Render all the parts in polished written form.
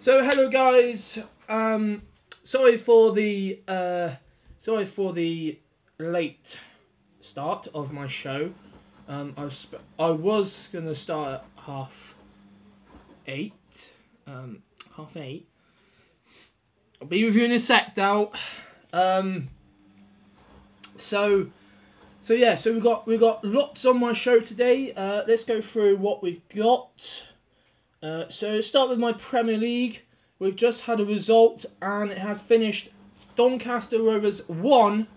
So hello guys. Sorry for the late start of my show. I was gonna start at half eight. Half eight. I'll be with you in a sec now. So we've got lots on my show today. Let's go through what we've got. So start with my Premier League. We've just had a result and it has finished Doncaster Rovers 1,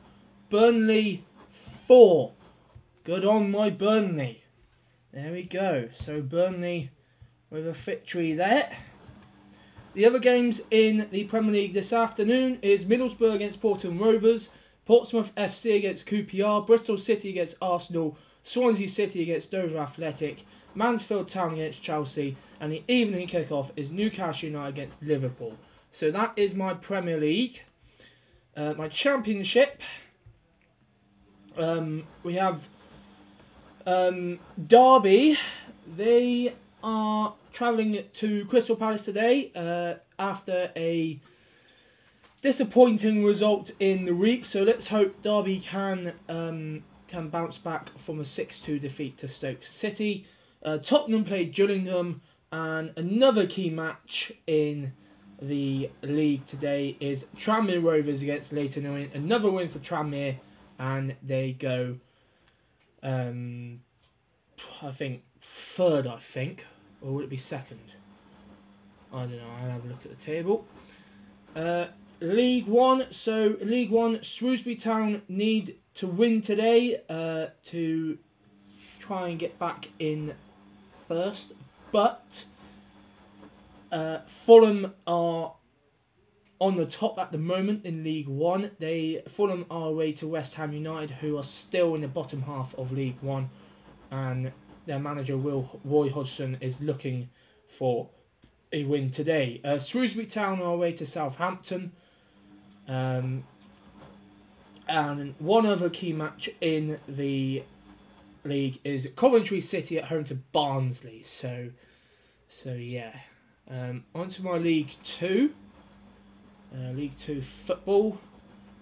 Burnley 4. Good on my Burnley. There we go. So Burnley with a victory there. The other games in the Premier League this afternoon is Middlesbrough against Portland Rovers, Portsmouth FC against QPR, Bristol City against Arsenal, Swansea City against Dover Athletic, Mansfield Town against Chelsea, and the evening kickoff is Newcastle United against Liverpool. So that is my Premier League. My Championship, we have Derby. They are travelling to Crystal Palace today after a disappointing result in the week. So let's hope Derby can bounce back from a 6-2 defeat to Stoke City. Tottenham played Gillingham, and another key match in the league today is Tranmere Rovers against Leyton Orient. Another win for Tranmere, and they go, I think, third, or would it be second? I don't know, I'll have a look at the table. League 1, so League 1, Shrewsbury Town need to win today to try and get back in first, but Fulham are on the top at the moment in League 1. Fulham are away to West Ham United, who are still in the bottom half of League 1, and their manager Roy Hodgson is looking for a win today. Shrewsbury Town are away to Southampton, and one other key match in the league is Coventry City at home to Barnsley. So yeah. On to my League 2. League 2 football.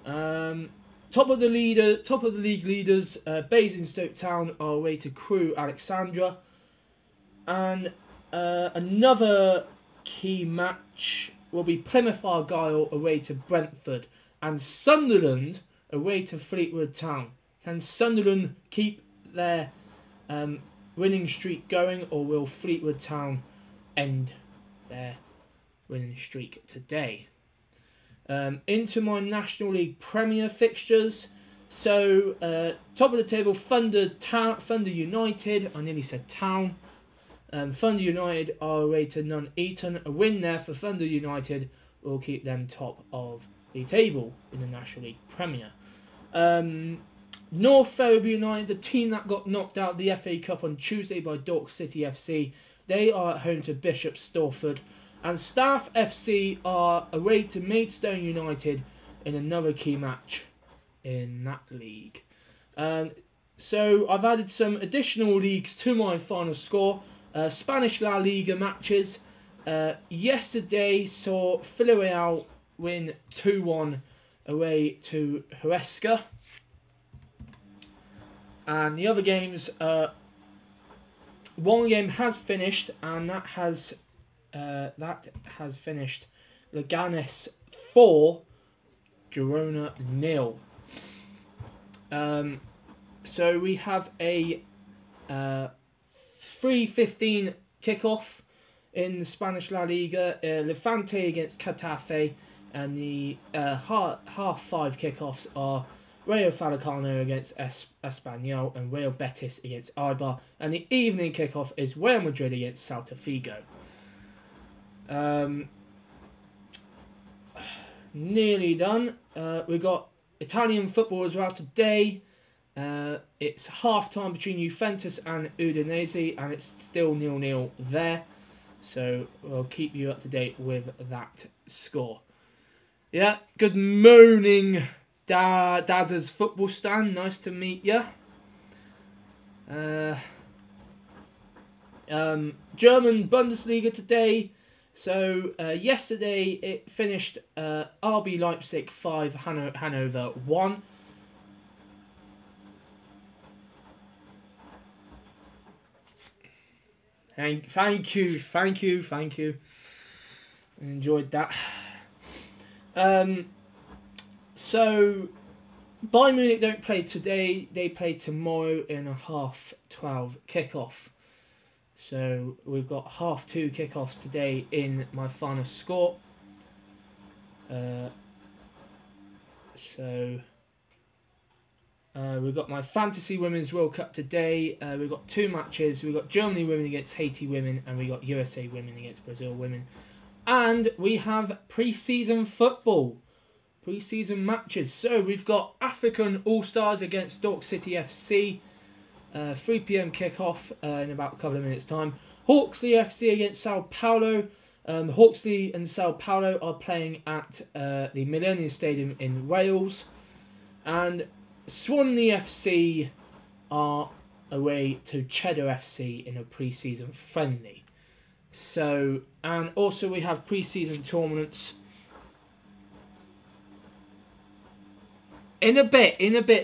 Top of the league leaders, Basingstoke Town are away to Crewe Alexandra, and another key match will be Plymouth Argyle away to Brentford, and Sunderland away to Fleetwood Town. Can Sunderland keep their winning streak going, or will Fleetwood Town end their winning streak today? Into my National League Premier fixtures. So top of the table, Thunder United. I nearly said Town. Thunder United are away to Nuneaton. A win there for Thunder United will keep them top of the table in the National League Premier. North Ferriby United, the team that got knocked out of the FA Cup on Tuesday by Dork City FC, they are at home to Bishop Stortford. And Staff FC are away to Maidstone United in another key match in that league. So I've added some additional leagues to my final score. Spanish La Liga matches. Yesterday saw Villarreal win 2-1 away to Huesca. And the other games, one game has finished, and that has finished Leganés 4, Girona 0. So we have a 3:15 kickoff in the Spanish La Liga. Levante against Getafe, and the half 5 kickoffs are Rayo Vallecano against Espanyol and Real Betis against Eibar, and the evening kickoff is Real Madrid against Celta Vigo. Nearly done. We've got Italian football as well today. It's half time between Juventus and Udinese, and it's still 0-0 there. So we'll keep you up to date with that score. Yeah, good morning, Dad's football stand. Nice to meet you. German Bundesliga today. So yesterday it finished RB Leipzig 5, Hanover 1. Thank you. I enjoyed that. So Bayern Munich don't play today. They play tomorrow in a 12:30 kickoff. So we've got 2:30 kickoffs today in my final score. We've got my Fantasy Women's World Cup today. We've got 2 matches. We've got Germany women against Haiti women, and we've got USA women against Brazil women. And we have pre-season football. Pre-season matches. So we've got African All-Stars against Stoke City FC. 3 PM kickoff in about a couple of minutes' time. Hawksley FC against Sao Paulo. Hawksley and Sao Paulo are playing at the Millennium Stadium in Wales. And Swansea FC are away to Cheddar FC in a pre-season friendly. So, and also we have pre-season tournaments. In a bit,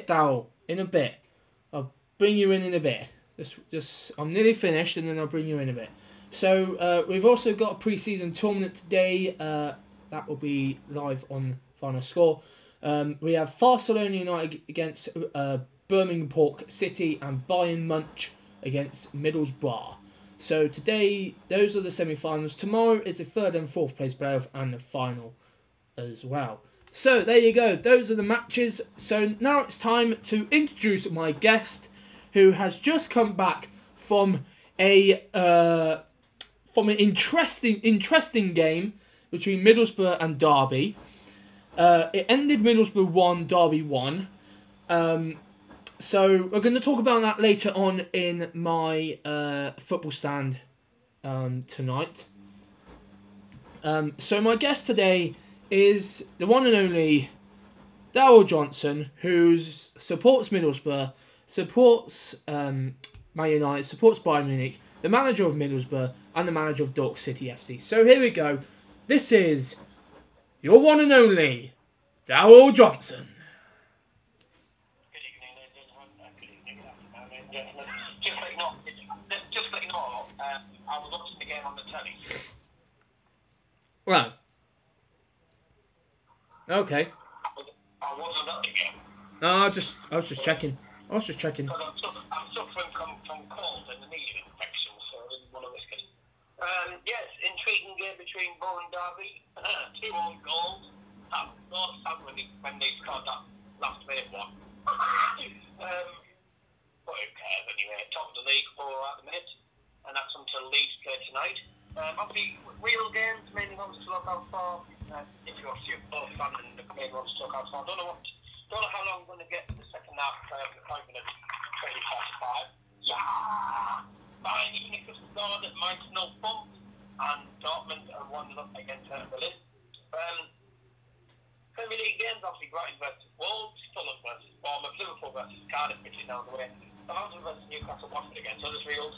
Darryl. In a bit. I'll bring you in a bit. Just, I'm nearly finished, and then I'll bring you in a bit. So, we've also got a pre-season tournament today. That will be live on Final Score. We have Barcelona United against Birmingham Park City and Bayern Munich against Middlesbrough. So today, those are the semi-finals. Tomorrow is the 3rd and 4th place playoff and the final as well. So there you go. Those are the matches. So now it's time to introduce my guest, who has just come back from an interesting game between Middlesbrough and Derby. It ended Middlesbrough 1, Derby 1. So we're going to talk about that later on in my football stand tonight. So my guest today is the one and only Darryl Johnson, who supports Middlesbrough, supports Man United, supports Bayern Munich, the manager of Middlesbrough, and the manager of Stoke City FC. So here we go. This is your one and only Darryl Johnson. Good evening, ladies and gentlemen. Good evening, gentlemen. Just let you know, I was watching the game on the telly. Right. Okay. I wasn't at the game. No, I was just checking. Because I'm suffering from cold and a knee infection, so I didn't want to risk it. Yes, intriguing game between Borough and Derby. 2 own goals. That was sad when they scored that last minute one. But who cares anyway? Top of the league for at the minute, and that's until Leeds play tonight. Obviously, real games, mainly ones to look out for. If you're a football fan, and the main ones to look out for. I don't know how long we're going to get to the second half. 5 minutes, 20:45. Yeah. Bayern Munich have scored at Mainz 0 bump, and Dortmund are 1-0 against Berlin. Premier League games, obviously Brighton versus Wolves, Fulham versus Bournemouth, Liverpool versus Cardiff, which is down the way. Southampton versus Newcastle, Watford against Huddersfield.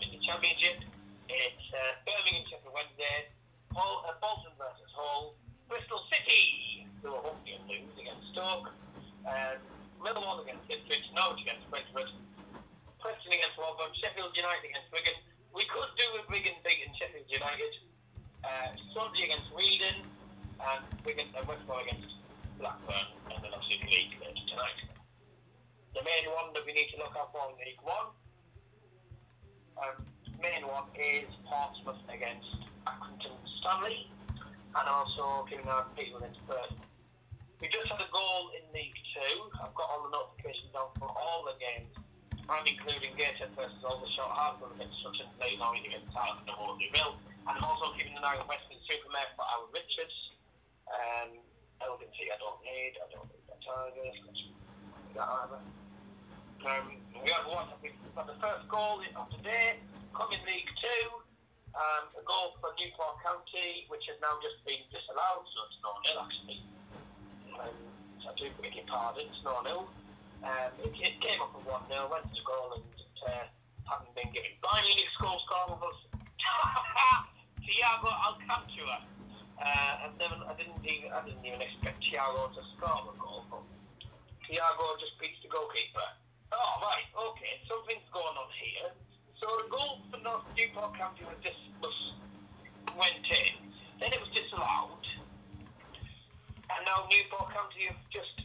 In the Championship, it's Birmingham Sheffield Wednesday, Bolton versus Hull, Bristol City, who are hopefully and lose against Stoke, Millwall against Ipswich, Norwich against Brentford, Preston against Wolverhampton, Sheffield United against Wigan. We could do with Wigan beating Sheffield United. Swansea against Reading, and Wigan and West Brom against Blackburn, and then obviously Leeds later tonight. The main one that we need to look out for in League One, main one is Portsmouth against Accrington Stanley, and also keeping an eye on Peterborough against Burton. We just had a goal in League Two. I've got all the notifications down for all the games, and including Gateshead versus all the short Hartlepool against Sutton, Leyton Orient against Charlton and Waterloo Mill. And I'm also keeping an eye on Western Supermare for Alan Richards. Elgin City I don't need that Tigers. That either. We've got the first goal of the day, coming League Two. A goal for Newport County, which has now just been disallowed, so it's 0-0 actually. So I do beg your pardon, it's 0-0. It came up with 1-0, went to goal, and it hadn't been given. Bayern Munich score of us. Thiago I didn't even expect Thiago to score a goal, but Thiago just beats the goalkeeper. Oh, right, okay, something's going on here. So the goal for Newport County went in, then it was disallowed, and now Newport County have just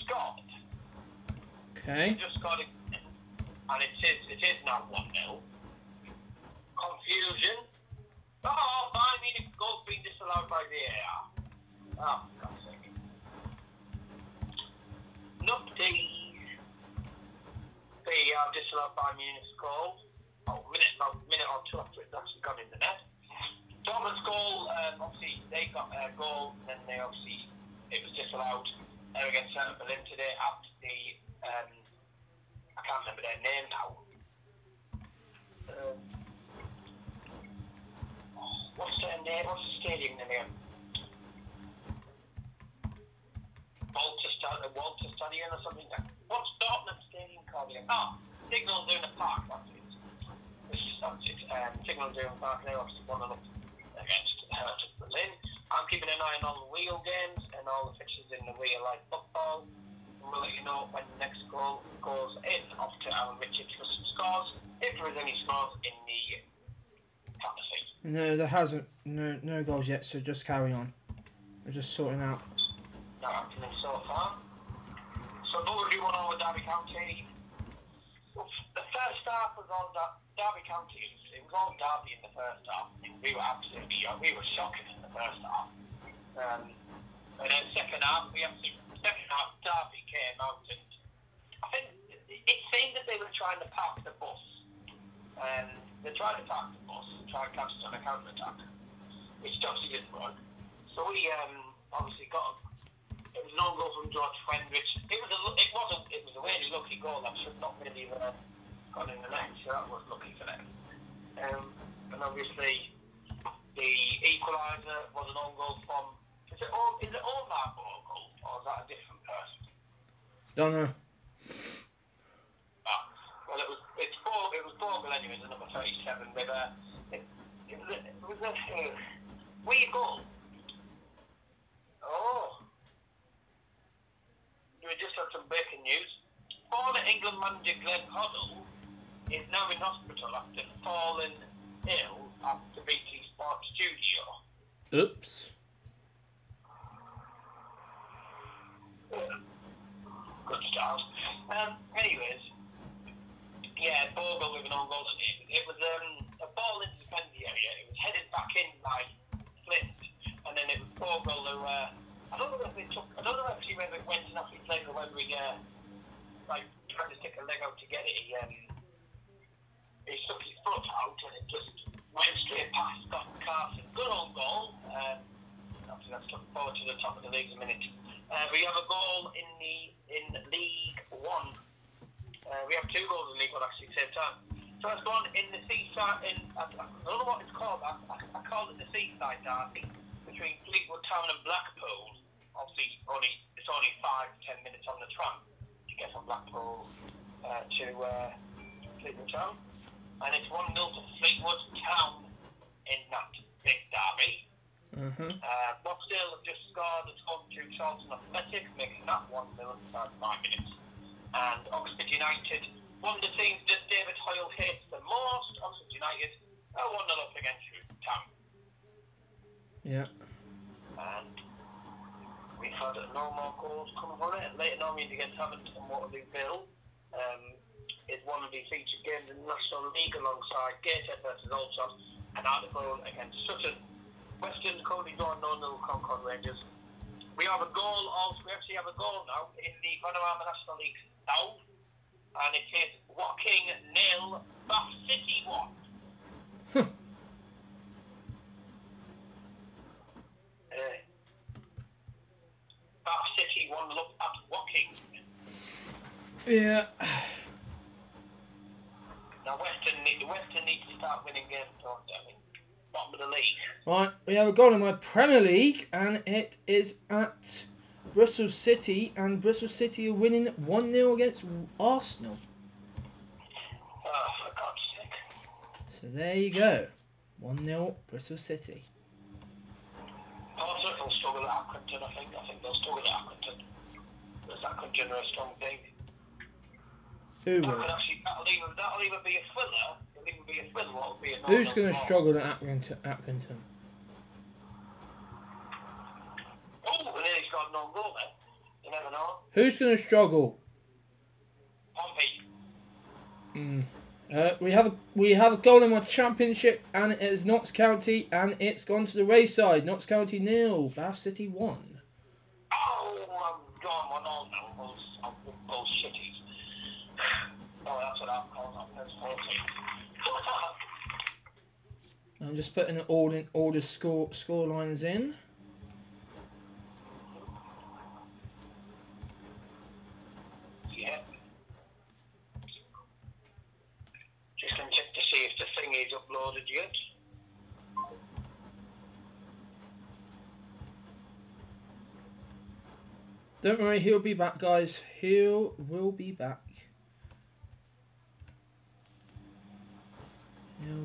scored. Okay. Just scored again, and it is now 1-0. Confusion. Oh, I mean, if goal's been disallowed by VAR. Oh, for God's sake. Nupties. VAR disallowed by Munich goal. Oh, about a minute or two after it's actually gone in the net. Dortmund's goal, obviously, they got a goal, and then it was disallowed. They're against Berlin today at the, I can't remember their name now. What's their name? What's the stadium name? Walter Stadium or something like that. What's Dortmund Stadium called again? Oh, Signal Iduna Park, that's it. Signal Iduna Park, they're obviously 1-0 against Hertha Berlin. I'm keeping an eye on all the wheel games and all the fixtures in the real life football. And we'll let you know when the next goal goes in. Off to Alan Richards for some scores, if there is any scores in the fantasy. No, there hasn't. No goals yet, so just carry on. We're just sorting out. Not happening so far. So Buggery won over Derby County. The first half was all Derby County. It was all Derby in the first half. We were shocking in the first half. And then second half, Derby came out, and I think it seemed that they were trying to park the bus. They tried to park the bus and try and catch us on a counter-attack, which obviously didn't work. So we obviously it was an own goal from George Fendrich. It was a really lucky goal that should not really have gone in the net, so that was lucky for them. And obviously the equaliser was an own goal from, is it Omar Bogle, or is that a different person? Don't know. Well, it was Bogle anyway, the number 37 with it was a wee goal. Oh. We just had some breaking news. Former England manager Glenn Hoddle is now in hospital after falling ill at the BT Sports studio. Oops. Good start. Anyways, yeah, Bogle with an own goal. It was a ball into the penalty area. It was headed back in by Flint, and then it was Bogle who. I don't know actually whether it went in off his leg or whether he tried to stick a leg out to get it. He stuck his foot out and it just went straight past Scott Carson. Good own goal. Obviously that's looking forward to the top of the league in a minute. We have a goal in League One. We have two goals in League One actually at the same time. First one in the Seaside. I don't know what it's called. I call it the Seaside Derby between Fleetwood Town and Blackpool. Obviously, it's only 5-10 minutes on the tram to get from Blackpool to Fleetwood Town, and it's 1-0 to Fleetwood Town in that big derby. Rochdale have just scored a 2 Charlton Athletic, making that 1-0 in 5 minutes. And Oxford United, one of the teams that David Hoyle hates the most, Oxford United, are 1-0 up against Fleetwood Town. Yeah. And we've had no more goals coming from it. Leighton Orient against Hampton and Waterlooville is one of the featured games in the National League alongside Gateshead versus Alsop and Hartlepool against Sutton. Western currently drawn 0-0 Concord Rangers. We actually have a goal now in the Panorama National League South, and it is Woking 0, Bath City 1. Bath City 1 look at Woking. Yeah. Now Western need to start winning games, don't they? Bottom of the league. Right, we have a goal in my Premier League, and it is at Bristol City, and Bristol City are winning 1-0 against Arsenal. Oh, for God's sake. So there you go. 1-0 Bristol City. they'll struggle at Accrington, I think. I think they'll struggle at Accrington. Because Accrington are a strong team. Who will? That'll either be a thriller, or it'll be a Who's going to struggle at Accrington? Oh, and then he's got a non-goal then. You never know. Who's going to struggle? Pompey. We have a goal in my championship, and it is Notts County, and it's gone to the Wayside. Notts County 0, Bath City 1. Oh, I'm going 1-0 now. Those shitties. Oh, that's what I'm calling up. That's 40. I'm just putting all the score lines in. Yeah. Just going to check to see if the thing is uploaded yet. Don't worry, he'll be back, guys. Will be back.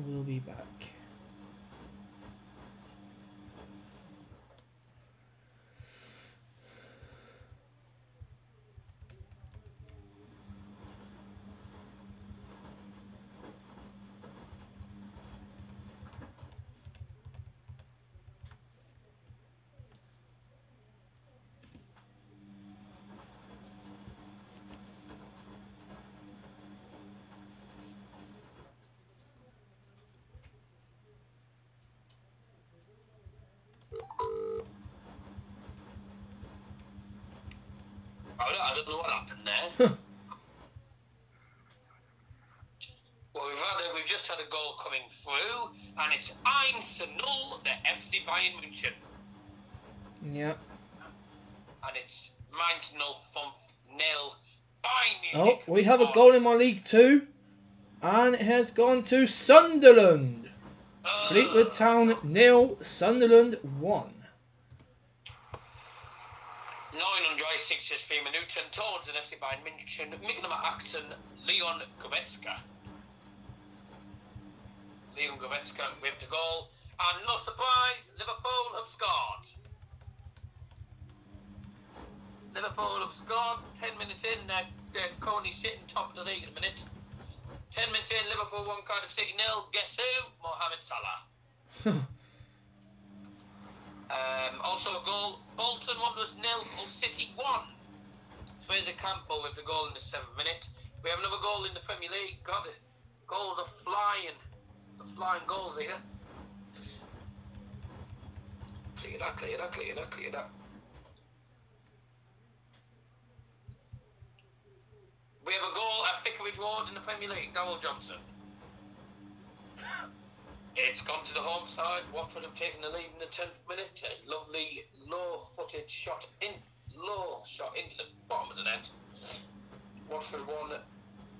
Will be back. I don't know what happened there. Well, we've just had a goal coming through, and it's 1-0, the FC Bayern München. Yeah. And it's 1-0 from nil Bayern Munich. Oh, we have a goal in my League 2, and it has gone to Sunderland. Fleetwood Town 0, Sunderland 1. 963 minuten towards the FC Bayern München. Mit Nummer 18, Leon Goretzka. Leon Goretzka with the goal. And no surprise, Liverpool have scored. Liverpool have scored. 10 minutes in, they're currently sitting top of the league at the minute. 10 minutes in, Liverpool 1, Cardiff City 0. Guess who? Mohamed Salah. Also a goal, Bolton Wanderers 0, Hull City 1. Fraser Campbell with the goal in the 7th minute. We have another goal in the Premier League. God, goals are flying. The flying goals here. Clear that. We have a goal at Vicarage Road in the Premier League, Darrell Johnson. It's gone to the home side. Watford have taken the lead in the 10th minute. A lovely low-footed shot into the bottom of the net. Watford 1,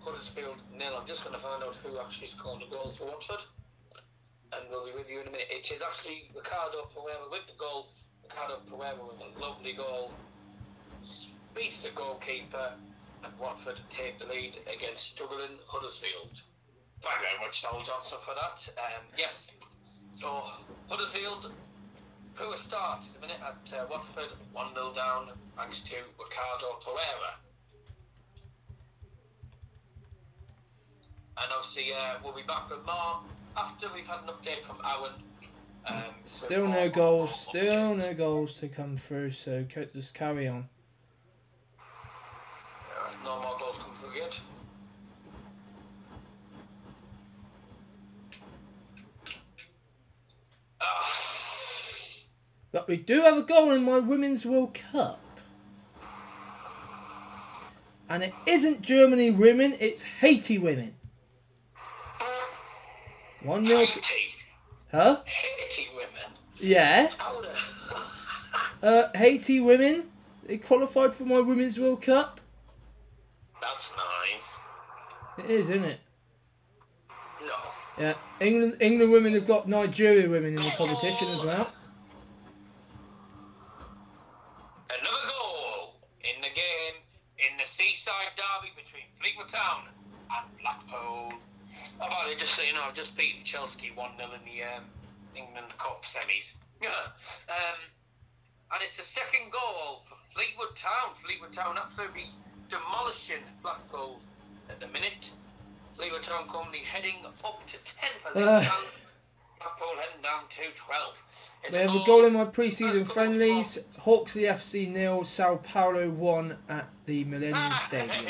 Huddersfield 0. I'm just going to find out who actually scored the goal for Watford, and we'll be with you in a minute. It is actually Ricardo Pereira with the goal. Ricardo Pereira with a lovely goal. Beats the goalkeeper, and Watford take the lead against struggling Huddersfield. Thank you very much, Darrell Johnson, for that. Yes, so Huddersfield, poor start in a minute at Watford, 1-0 down, thanks to Ricardo Pereira. And obviously, we'll be back with more after we've had an update from Owen. Still no goals to come through, so just carry on. No more goals come through yet. But we do have a goal in my Women's World Cup. And it isn't Germany women, it's Haiti women. 1-0. Huh? Haiti women? Yeah. Haiti women, they qualified for my Women's World Cup. That's nice. It is, isn't it? No. Yeah. England women have got Nigeria women in the competition as well. Another goal in the game in the seaside derby between Fleetwood Town and Blackpool. Oh, by the way, just so you know, I've just beaten Chelsea 1-0 in the England Cup semis. And it's the second goal for Fleetwood Town. Fleetwood Town absolutely demolishing Blackpool at the minute. Fleetwood Town currently heading up to 10th. Blackpool heading down to 12th. We have a goal in my pre-season friendlies. Hawksley FC 0, Sao Paulo 1 at the Millennium Stadium.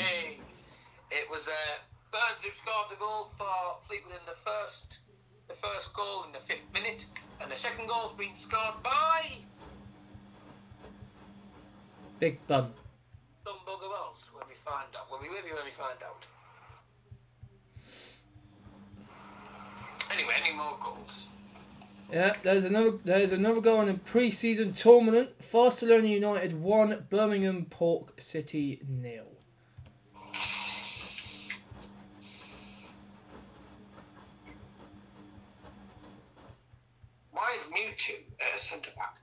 It was Burns who scored the goal for Fleetwood in the first goal in the 5th minute, and the second goal's been scored by Big Bun. Some bugger else when we find out. When we find out. Anyway, any more goals? Yeah, there's another goal in the pre-season tournament. Barcelona United 1, Birmingham Pork City 0. Why is Mewtwo centre back?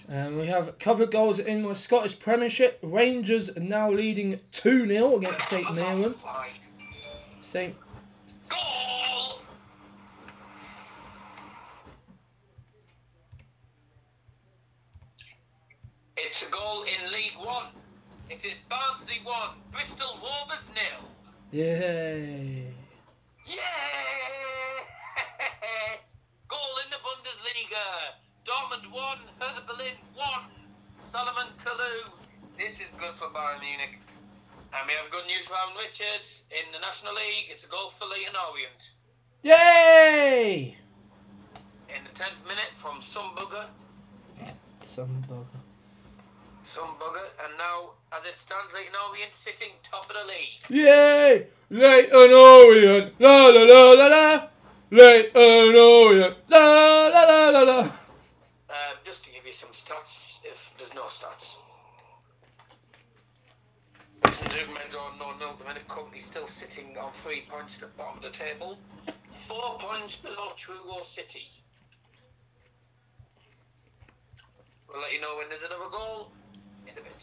And we have a couple of goals in my Scottish Premiership. Rangers are now leading 2-0 against St Mirren. St. Goal! It's a goal in League One. It is Barnsley 1, Bristol Rovers 0. Yay! Yeah! Goal in the Bundesliga. Dortmund 1, Hertha Berlin 1, Solomon Kalou. This is good for Bayern Munich. And we have good news for Alan Richards in the National League. It's a goal for Leighton Orient. Yay! In the 10th minute from some bugger. And now, as it stands, Leighton Orient sitting top of the league. Yay! Leighton Orient! La la la la la! Leighton Orient! La la la la la! Just to give you some stats, if there's no stats. The men are currently still sitting on 3 points at the bottom of the table. 4 points below Truro City. We'll let you know when there's another goal in a bit.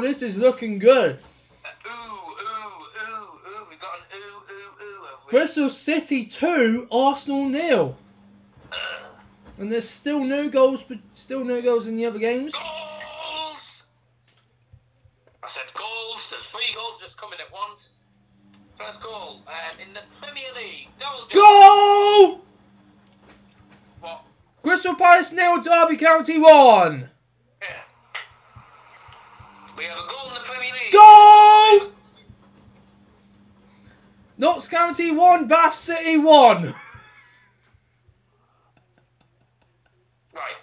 This is looking good. We got an ooh. Bristol City 2, Arsenal 0. And there's still no goals in the other games. Goals! I said goals. There's 3 goals just coming at once. First goal in the Premier League. Goal! What? Crystal Palace 0, Derby County 1. Yeah. We have a goal in the Premier League. Goal! Notts County 1, Bath City 1. Right.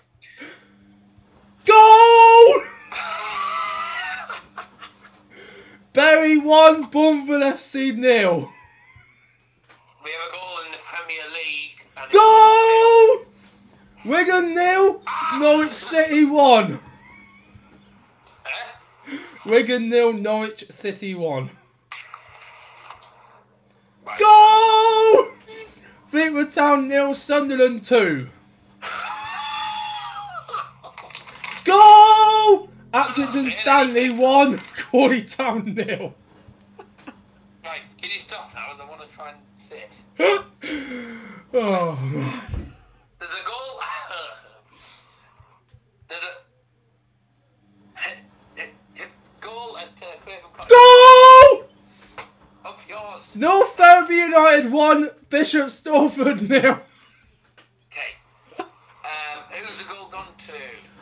Goal! Bury 1, Bournemouth FC 0. We have a goal in the Premier League. And Goal! Wigan 0, Norwich City 1. Wigan 0, Norwich City 1. Right. Goal! Fleetwood Town 0, Sunderland 2. Goal! Accrington Stanley 1, Crawley Town 0. Right, can you stop now? I want to try and sit. Oh, man. There's a goal. There's a goal at Craven Cottage. Goal! Up yours. North Derby United 1, Bishop Stortford 0. Okay. Who's the goal gone to?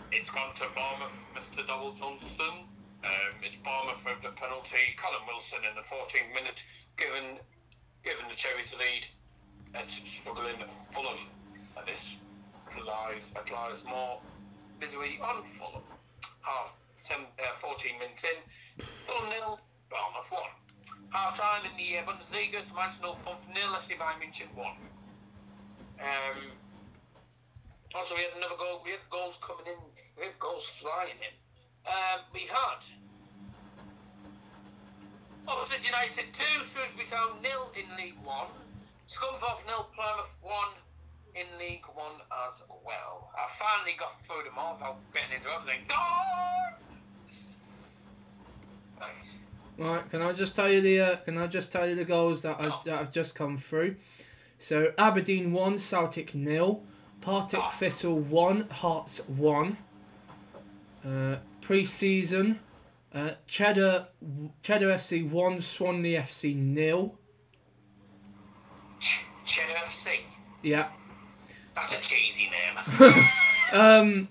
It's gone to Bournemouth, Mr. Donald Johnson. It's Bournemouth with the penalty. Callum Wilson in the 14th minute, given the Cherries lead. It's struggling Fulham. And this applies more misery on Fulham. 14 minutes in. Fulham 0, Bournemouth 1. Half time in the Bundesliga, Manchester 0, 0, Bayern München 1. Also, we had another goal. We had goals coming in. We had goals flying in. We had Oxford United 2, Shrewsbury Town 0 in League 1. Scunthorpe 0, Plymouth 1 in League 1 as well. I finally got through them all without getting into everything. Goal! Nice. Right, can I just tell you the goals that have just come through? So Aberdeen 1, Celtic 0, Partick Thistle 1, Hearts 1. Pre-season, Cheddar FC 1, Swanley FC 0. Cheddar FC? Yeah. That's a cheesy name.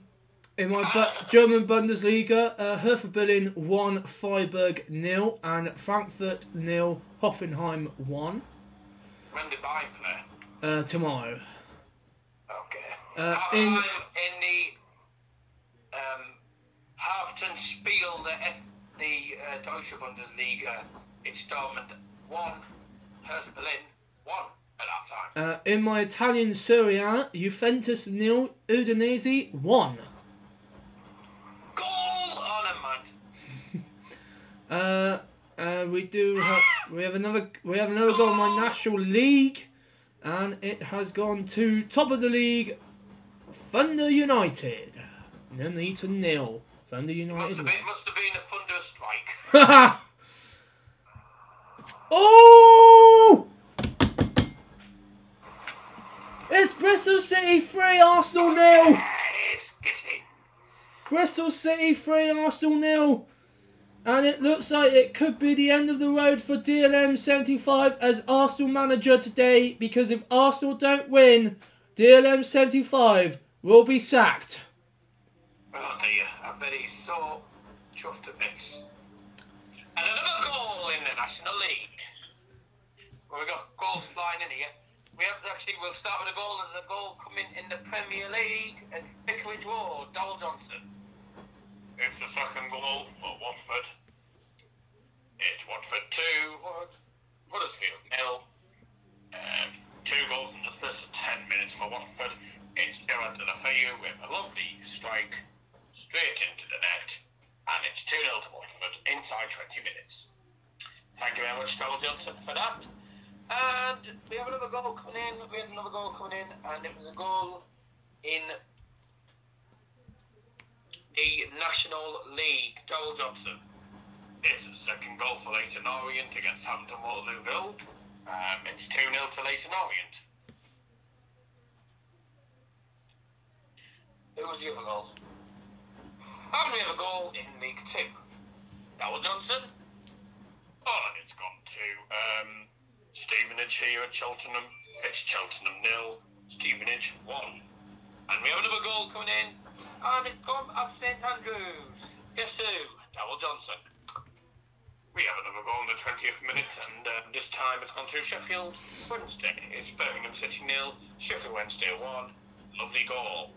In my German Bundesliga, Hertha Berlin 1, Freiburg 0, and Frankfurt 0, Hoffenheim 1. When did Bayern play? Tomorrow. Okay. In the Haftenspiel, the Deutsche Bundesliga, it's Dortmund 1, Hertha Berlin 1 at that time. In my Italian Serie A, Juventus 0, Udinese 1. We have another goal in my National League, and it has gone to top of the league, Thunder United. Nearly to 0. Thunder United. Must have been a thunder strike. Oh! It's Bristol City 3, Arsenal 0. Bristol City 3, Arsenal 0. And it looks like it could be the end of the road for DLM 75 as Arsenal manager today, because if Arsenal don't win, DLM 75 will be sacked. Oh dear, I bet he's so chuffed at this. And another goal in the National League. Well, we've got goals flying in here. We'll start with a goal. There's a goal coming in the Premier League at Vicarage Road, Dowell Johnson. It's the second goal for Watford. It's Watford 2, Huddersfield 0. 2 goals in just 10 minutes for Watford. It's Gerard Deulofeu with a lovely strike straight into the net. And it's 2-0 to Watford inside 20 minutes. Thank you very much, Dowell Johnson, for that. And we have another goal coming in. And it was a goal in the National League. Dowell Johnson. It's the second goal for Leyton Orient against Hampton Waterlooville. It's 2-0 to Leyton Orient. Who was the other goal? And we have a goal in League 2. Dowell Johnson. Oh, and it's gone to Stevenage here at Cheltenham. It's Cheltenham 0, Stevenage 1. And we have another goal coming in. And it's come at St Andrews. Guess who? Dowell Johnson. We have another goal in the 20th minute, and this time it's gone to Sheffield Wednesday. It's Birmingham City 0, Sheffield Wednesday 1. Lovely goal.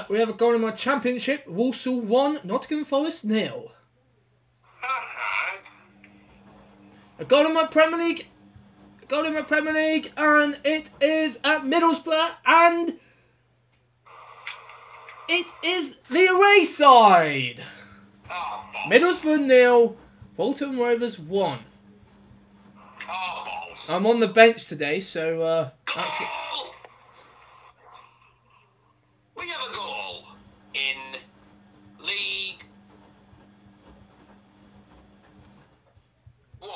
We have a goal in my Championship, Walsall 1, Nottingham Forest 0. A goal in my Premier League, and it is at Middlesbrough, and it is the away side. Middlesbrough 0, Bolton Rovers 1. I'm on the bench today, so we have a goal in League 1.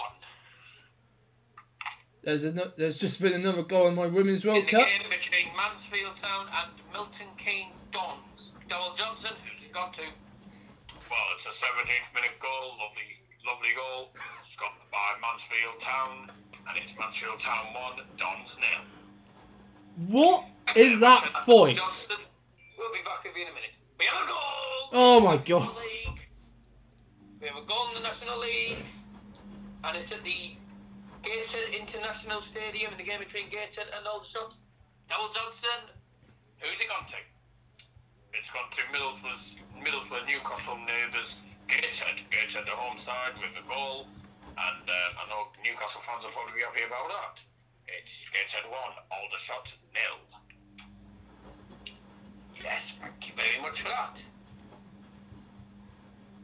There's just been another goal in my Women's World Cup. In the game between Mansfield Town and Milton Keynes Dons. Dowell Johnson, who's it gone to? Well, it's a 17th minute goal, lovely goal. It's got by Mansfield Town, and it's Mansfield Town 1, Dons 0. What is that voice? We'll be back with you in a minute. We have a goal! Oh my god. We have a goal in the National League, and it's at the Gateshead International Stadium in the game between Gateshead and Aldershot. Dowell Johnson, who's it gone to? It's gone to Middlesbrough Newcastle neighbours, Gateshead the home side with the goal, and I know Newcastle fans will probably be happy about that. It's Gateshead 1, Aldershot 0. Yes, thank you very much for that.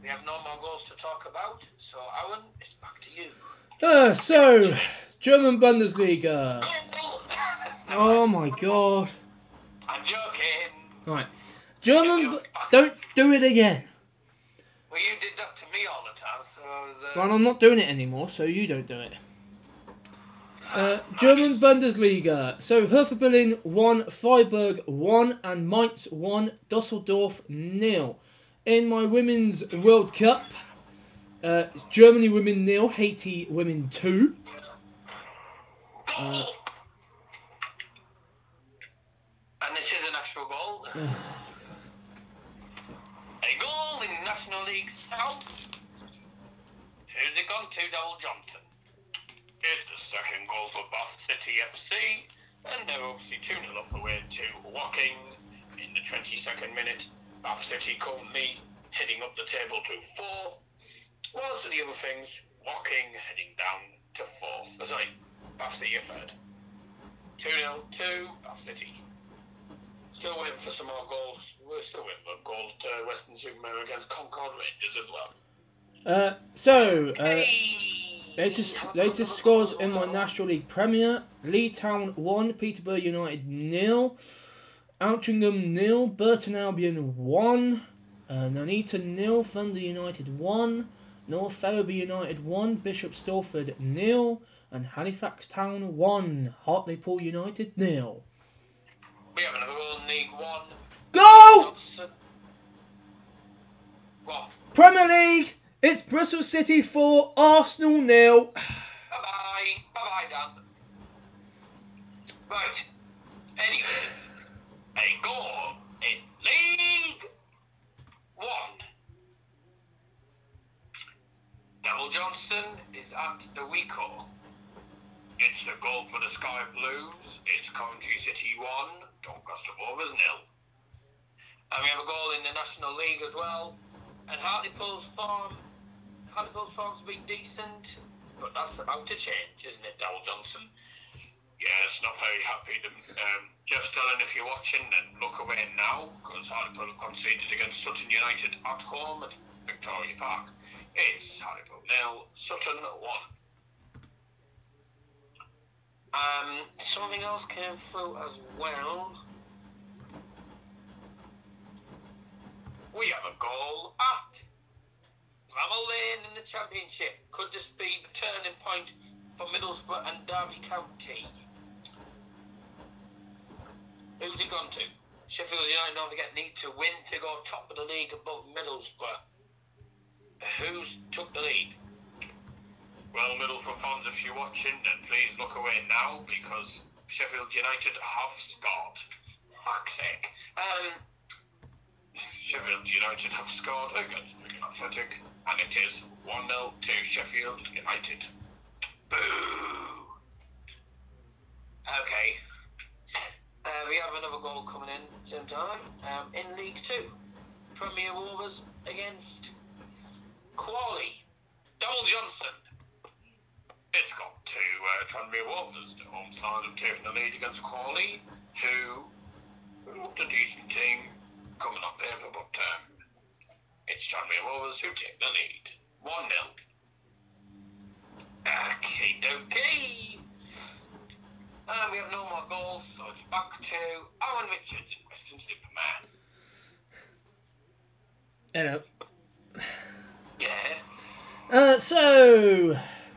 We have no more goals to talk about, so Owen, it's back to you. So, German Bundesliga. Oh my god. I'm joking. Right. German, don't do it again. Well, you did that to me all the time, so Well, I'm not doing it anymore, so you don't do it. German Bundesliga. So Hertha Berlin 1, Freiburg 1, and Mainz 1, Dusseldorf 0. In my Women's World Cup, it's Germany Women 0, Haiti Women 2. And this is an actual goal. A goal in National League South. Who's it gone to? Dowell Johnson. It's the second goal for Bath City FC, and they're obviously 2-0 up the way to Woking in the 22nd minute. Bath City currently heading up the table to 4, whilst the other things, Woking heading down to 4th. Sorry, Bath City are third. 2-0 to Bath City. Still waiting for some more goals. We're still waiting for goals to Western Supermare against Concord Rangers as well. Latest scores in my National League Premier: Lee Town 1, Peterborough United 0, Altrincham 0, Burton Albion 1, Nuneaton 0, Thunder United 1, North Ferriby United 1, Bishop Stortford 0, and Halifax Town 1, Hartlepool United 0. We have another goal in League 1. Go! What? Premier League! It's Bristol City 4, Arsenal 0. Bye-bye. Bye-bye, Dan. Right. Anyway, a goal in League 1. Dowell Johnson is at the Wico. It's a goal for the Sky Blues. It's Coventry City 1, Doncaster Rovers 0. And we have a goal in the National League as well. And Hartlepool's form's been decent, but that's about to change, isn't it, Dowell Johnson? Yes, not very happy. Jeff Stelling, if you're watching, then look away now, because Hartlepool have conceded against Sutton United at home at Victoria Park. It's Hartlepool 0, Sutton 1. Something else came through as well. We have a goal at Bramall Lane in the Championship. Could this be the turning point for Middlesbrough and Derby County? Who's it gone to? Sheffield United don't forget need to win to go top of the league above Middlesbrough. Who's took the lead? Well, Middlesbrough fans, if you're watching, then please look away now, because Sheffield United have scored. Fuck's sake. Sheffield United have scored against Wigan Athletic, and it is 1-0 to Sheffield United. Boo! Okay. We have another goal coming in at the same time. In League 2, Premier Rovers against Crawley. Dowell Johnson. It's got to Tranmere Rovers. The home side have taken the lead against Crawley, who looked a decent team coming up there, but it's Tranmere Rovers who take the lead. 1-0. Okay, dokie. We have no more goals, so it's back to Aaron Richards, Western Superman. Hello. Yeah.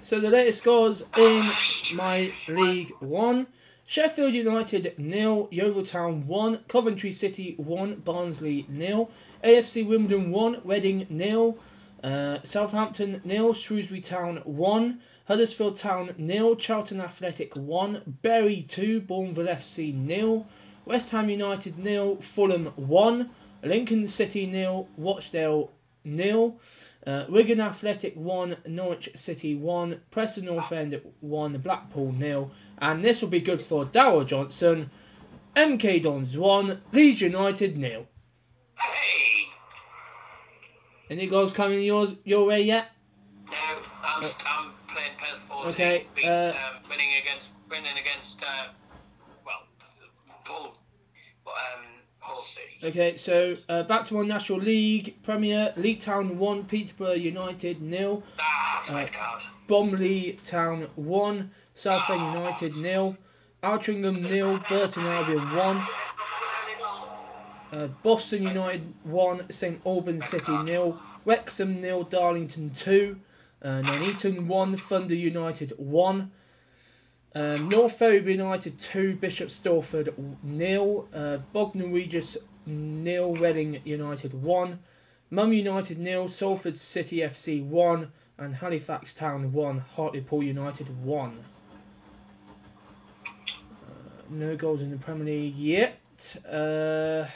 So the latest scores in my League 1. Sheffield United 0, Yeovil 1, Coventry City 1, Barnsley 0, AFC Wimbledon 1, Reading 0, Southampton 0, Shrewsbury Town 1, Huddersfield Town 0, Charlton Athletic 1, Bury 2, Bournemouth FC 0, West Ham United 0, Fulham 1, Lincoln City 0, Rochdale 0, Wigan Athletic 1, Norwich City 1, Preston North End 1, Blackpool 0, and this will be good for Dowell Johnson. MK Dons 1, Leeds United 0. Hey! Any goals coming your way yet? No, I'm playing PES 14. Okay. Winning against Hull City. Okay, so back to our National League Premier. League Town 1, Peterborough United 0. Red card. Bromley Town 1, Southend United 0. Altrincham 0, Burton Albion 1. Boston United 1, St Albans City 0. Wrexham 0, Darlington 2. Nuneaton 1, Thunder United 1. North Ferriby United 2, Bishop Stortford 0. Bognor Regis 0, Reading United 1. Mum United 0, Salford City FC 1. And Halifax Town 1, Hartlepool United 1. No goals in the Premier League yet. So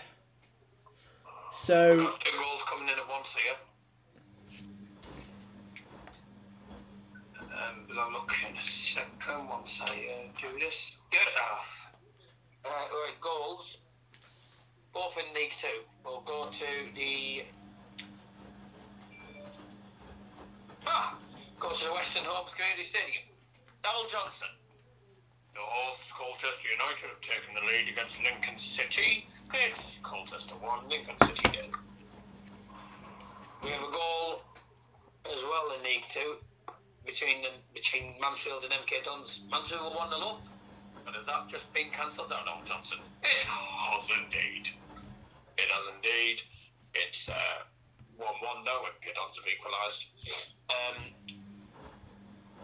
2 goals coming in at once here. I'll look in a second once I do this. Good enough. Right, goals. Both in League 2. We'll go to the Western Homes Community Stadium. Donald Johnson. The hosts, Colchester United, have taken the lead against Lincoln City. It's Colchester 1, Lincoln City 0. We have a goal as well in League 2 between Mansfield and MK Dons. Mansfield were 1-0 up. But has that just been cancelled out, Donald Johnson? It has indeed. It has indeed. It's 1-1 now, MK Dons have equalised.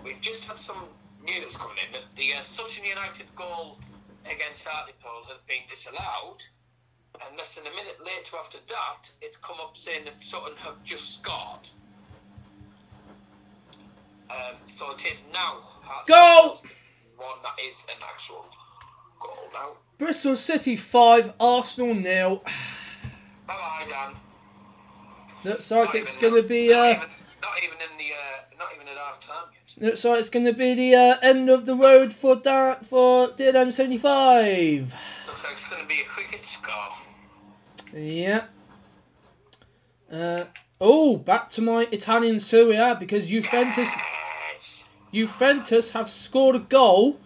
We've just had some news coming in that the Sutton United goal against Hartlepool has been disallowed, and less than a minute later after that, it's come up saying that Sutton have just scored. So it is now goal! One that is an actual goal now. Bristol City 5, Arsenal 0. Bye-bye, Dan. Looks like it's going to be not even at half time yet. looks like it's going to be the end of the road for DLM 75. Looks like it's going to be a cricket score. Yeah. Back to my Italian Serie A, because Juventus have scored a goal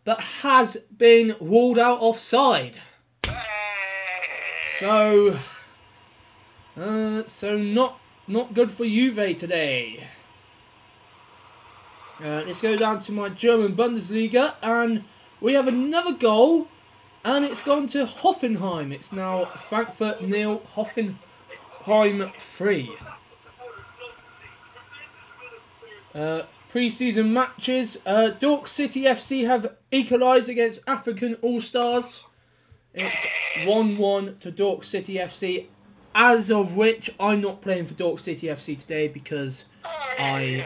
that has been ruled out offside. So not good for Juve today. Let's go down to my German Bundesliga, and we have another goal, and it's gone to Hoffenheim. It's now Frankfurt 0, Hoffenheim 3. Pre-season matches. Dork City FC have equalised against African All-Stars. It's 1-1 to Dork City FC, as of which I'm not playing for Dork City FC today because I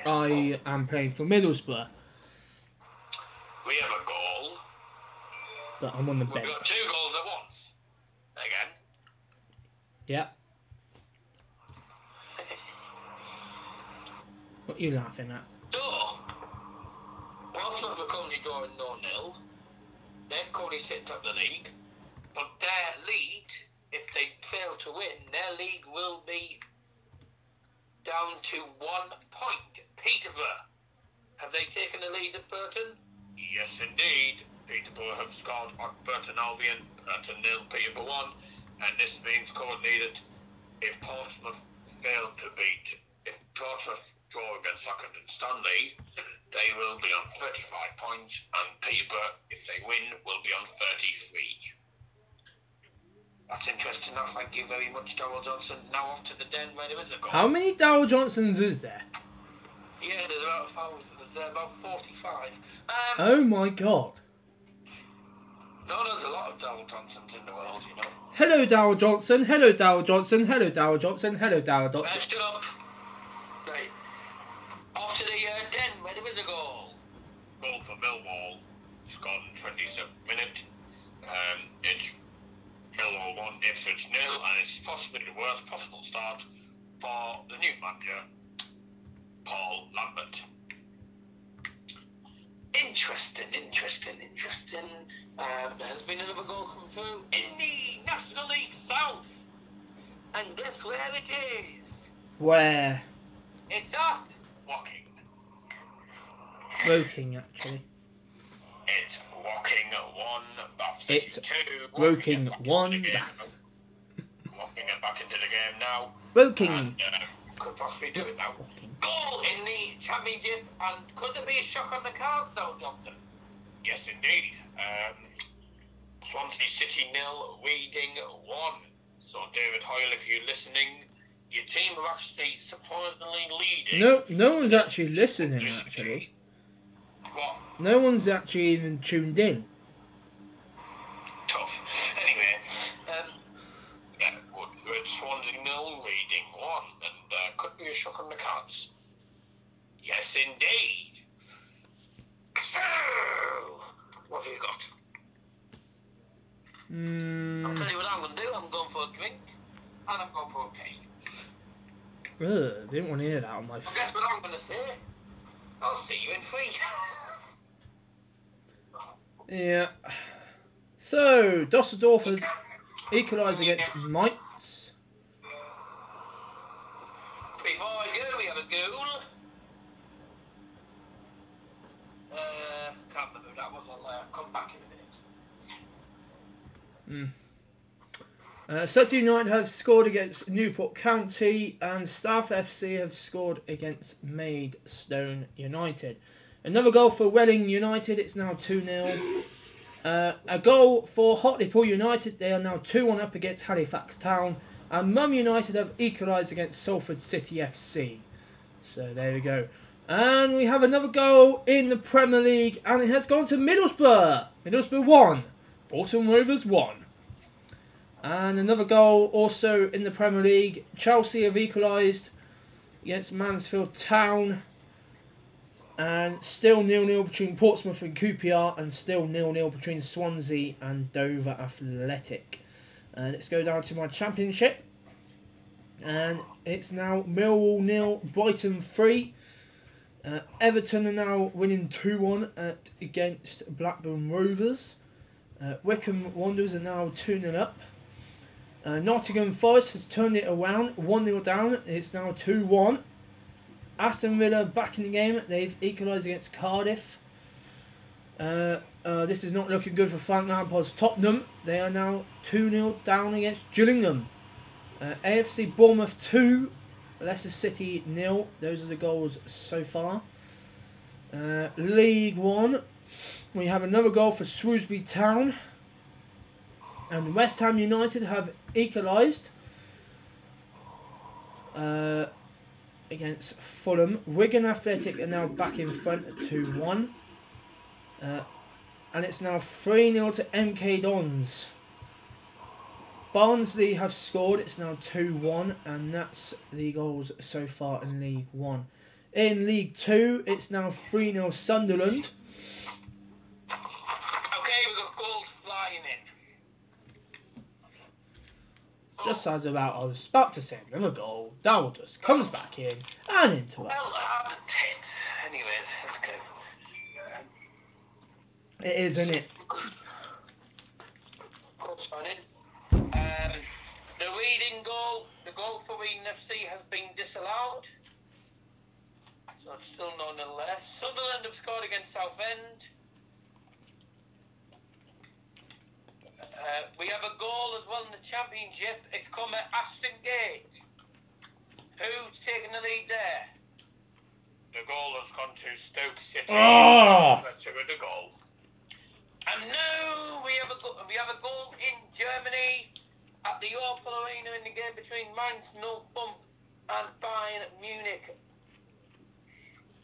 am playing for Middlesbrough. We have a goal. But I'm on the bench. We've got 2 goals at once. Again. Yeah. What are you laughing at? Arsenal have currently drawing 0-0. They're currently sitting top of the league. But their lead, if they fail to win, their league will be down to 1 point. Peterborough. Have they taken the lead at Burton? Yes, indeed. Peterborough have scored on Burton Albion at 0, Peterborough 1. And this means currently that if Portsmouth draw against Accrington Stanley, they will be on 35 points, and Peterborough, if they win, will be on 33. That's interesting. Thank you very much, Darrell Johnson. Now off to the den where there is a goal. How many Darrell Johnsons is there? Yeah, there's about 45. Oh my god. No, there's a lot of Darrell Johnsons in the world, you know. Hello, Darrell Johnson. Hello, Darrell Johnson. Hello, Darrell Johnson. Hello, Darrell Johnson. Stood up. Right. Off to the den where there is a goal. Goal for Millwall. Scored in 27th minute. It's Millwall 1, Ipswich 0, and it's possibly the worst possible start for the new manager, Paul Lambert. Interesting. There's been another goal come through in the National League South. And guess where it is? Where? It's at Woking. Woking, actually. It's Woking 1, Bath It's 2. Woking 1, Woking are back into the game now. Woking. And, could possibly do it now. Goal in the Championship, and could there be a shock on the cards now, Johnson? Yes, indeed. Swansea City 0, Reading 1. So, David Hoyle, if you're listening, your team are actually surprisingly leading. No one's actually listening, actually. What? No one's actually even tuned in. Tough. Anyway, yeah, we're Swansea 0 leading 1, and could be a shock on the cards. Yes, indeed. So, what have you got? I'll tell you what I'm going to do. I'm going for a drink, and I'm going for a cake. Didn't want to hear that on my Well, guess what I'm going to say? I'll see you in 3. Yeah. So, Dusseldorf has equalised against Mainz. Before I go, we have a goal. Can't remember who that was. I'll come back in a minute. Sutton United have scored against Newport County, and Staff FC have scored against Maidstone United. Another goal for Welling United, it's now 2-0. A goal for Hartlepool United, they are now 2-1 up against Halifax Town. And Mum United have equalised against Salford City FC. So there we go. And we have another goal in the Premier League, and it has gone to Middlesbrough. Middlesbrough 1, Bolton Rovers 1. And another goal also in the Premier League. Chelsea have equalised against Mansfield Town. And still 0-0 between Portsmouth and QPR, and still 0-0 between Swansea and Dover Athletic. And let's go down to my championship. And it's now Millwall 0, Brighton 3. Everton are now winning 2-1 against Blackburn Rovers. Wycombe Wanderers are now 2-0 up. Nottingham Forest has turned it around, 1-0 down, it's now 2-1. Aston Villa back in the game, they've equalised against Cardiff. This is not looking good for Frank Lampard's Tottenham, they are now 2-0 down against Gillingham. AFC Bournemouth 2, Leicester City 0, those are the goals so far. League 1, we have another goal for Shrewsbury Town. And West Ham United have equalised against Fulham. Wigan Athletic are now back in front at 2-1. And it's now 3-0 to MK Dons. Barnsley have scored, it's now 2-1, and that's the goals so far in League 1. In League 2, it's now 3-0 Sunderland. Okay, we've got goals flying in. Just as about, I was about to say another goal, Dowell just comes back in and into it. Well, anyways, let's go. It is, isn't it? Goals flying in. The Reading goal, the goal for Reading FC has been disallowed. So it's still nonetheless. Sunderland have scored against Southend. We have a goal as well in the Championship. It's come at Aston Gate. Who's taking the lead there? The goal has gone to Stoke City. That's a goal. And now we have a goal in Germany at the Opel Arena in the game between Mainz 05 and Bayern Munich.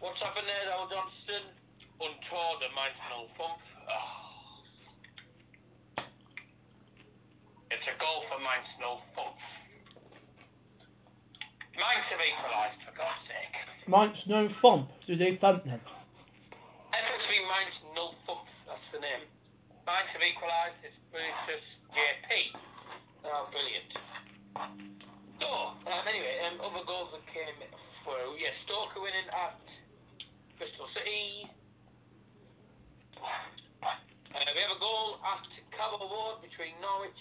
What's happened there, Al Johnston? Untoward at Mainz 05. It's a goal for Mainz 05. Mainz have equalised, for God's sake. Mainz no thump. Do they thump then? FSV Mainz 05, that's the name. Mainz have equalised, it's Brutus JP. Oh, brilliant. So, anyway, other goals that came through. Yeah, Stoke are winning at Bristol City. We have a goal at Carroll Road between Norwich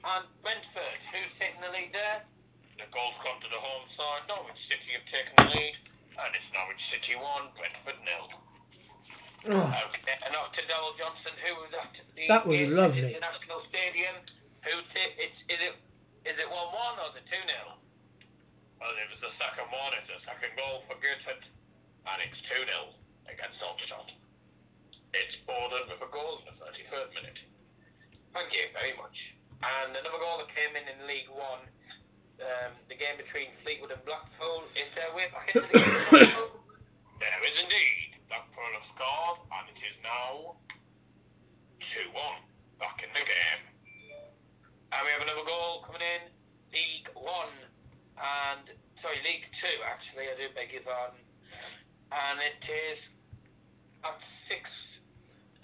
and Brentford. Who's taking the lead there? The goal's come to the home side. Norwich City have taken the lead, and it's Norwich City 1, Brentford 0. Okay, and off to Donald Johnson, who was at the That was lovely. International Stadium. Is it 1-1 or is it 2-0? Well, it was the second one. It's a second goal for Gateshead, and it's 2-0 against Aldershot. It's Borden with a goal in the 33rd minute. Thank you very much. And another goal that came in League 1 the game between Fleetwood and Blackpool is their way back into the game. There is indeed. Blackpool have scored, and it is now 2-1 back in the game. And we have another goal coming in, League 1, League 2 actually, I do beg your pardon. And it is at 6.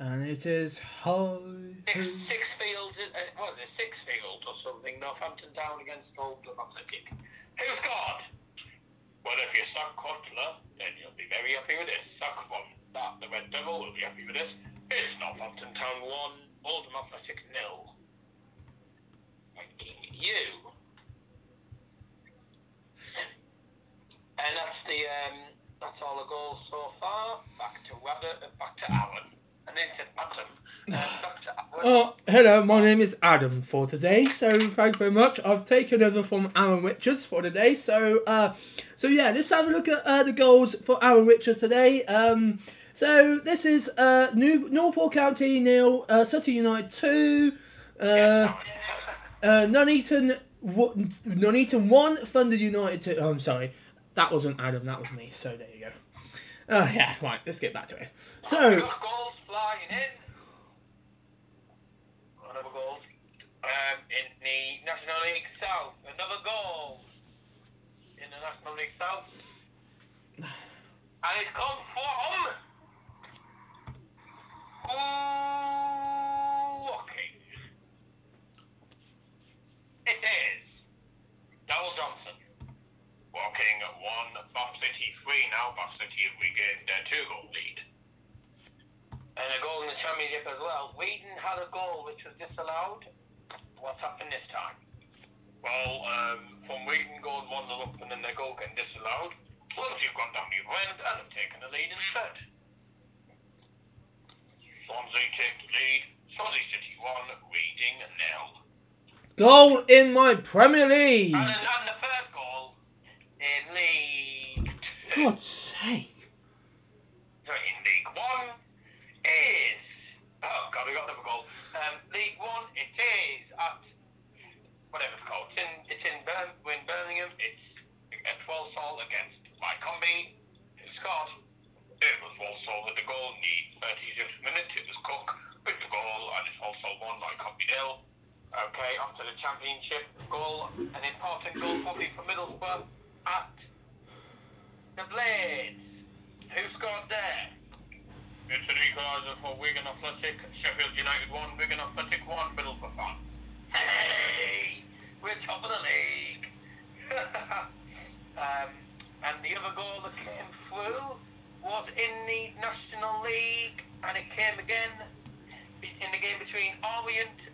And it is Sixfield, what is it, Sixfield or something, Northampton Town against Oldham Athletic. Who scored? Well, if you're Sam Cutler, then you'll be very happy with this. Sackbon, the Red Devil, will be happy with this. It's Northampton Town 1, Oldham Athletic 0. You. And that's all the goals so far. Back to Alan. And then said Adam. Back to Alan. Oh, hello, my name is Adam for today, so thank you very much. I've taken over from Aaron Richards for today, so yeah, let's have a look at the goals for Aaron Richards today. So this is Norfolk County 0, Sutton United 2, Nuneaton 1, Thunder United 2. Oh, I'm sorry, that wasn't Adam, that was me, so there you go. Yeah, right, let's get back to it. So, goals flying in. Another goal. In the National League South. Another goal in the National League South. And it's come from Woking. It is Dowell Johnson. Woking 1, Bath City 3 now. Bath City have regained their 2-goal lead. And a goal in the Championship as well. Wheaton had a goal which was disallowed. What's happened this time? Well, from Wheaton going 1-0 up and then their goal getting disallowed, Swansea have gone down the other end and have taken the lead instead. Swansea take the lead. Swansea City 1, Reading 0. goal in my Premier League. And the third goal in League 2. God's sake. Sorry, in League 1 is... Oh, God, we got another goal. League 1, it is at... whatever it's called. It's in Birmingham. It's at Walsall against Lycombe. Who scored? It was Walsall with the goal in the 36th minute. It was Cook with the goal, and it's Walsall 1, Lycombe 0. Okay, on to the Championship goal. An important goal probably for Middlesbrough at the Blades. Who scored there? It's an equaliser for Wigan Athletic. Sheffield United 1, Wigan Athletic 1, Middlesbrough fan. Hey! We're top of the league. And the other goal that came through was in the National League, and it came again in the game between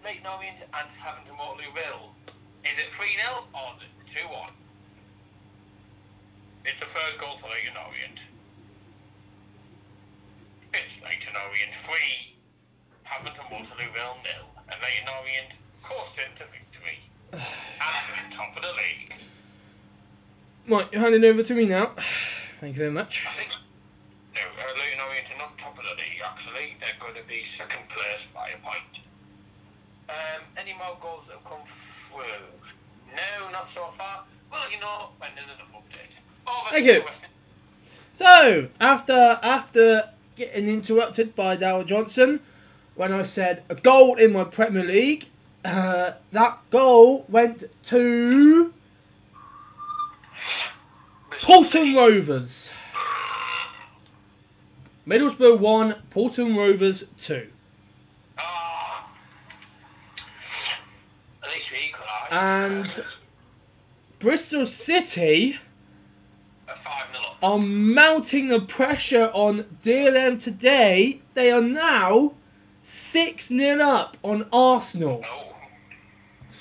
Leyton Orient and Havant Waterlooville. Is it 3-0 or is it 2-1? It's the third goal for Leyton Orient. It's Leyton Orient 3, Havant Waterlooville 0, and Leyton Orient course into victory. And top of the league. Right, you're handing over to me now. Thank you very much. I think Leyton Orient are not top of the league actually. They're going to be second place by a point. Any more goals that have come through? No, not so far. Well, you know, when there's an update. Thank you. So, after getting interrupted by Dowell Johnson, when I said a goal in my Premier League, that goal went to Poulton Rovers. Middlesbrough 1, Poulton Rovers 2. At least we equalised. And Bristol City are mounting the pressure on DLM today. They are now 6-0 up on Arsenal.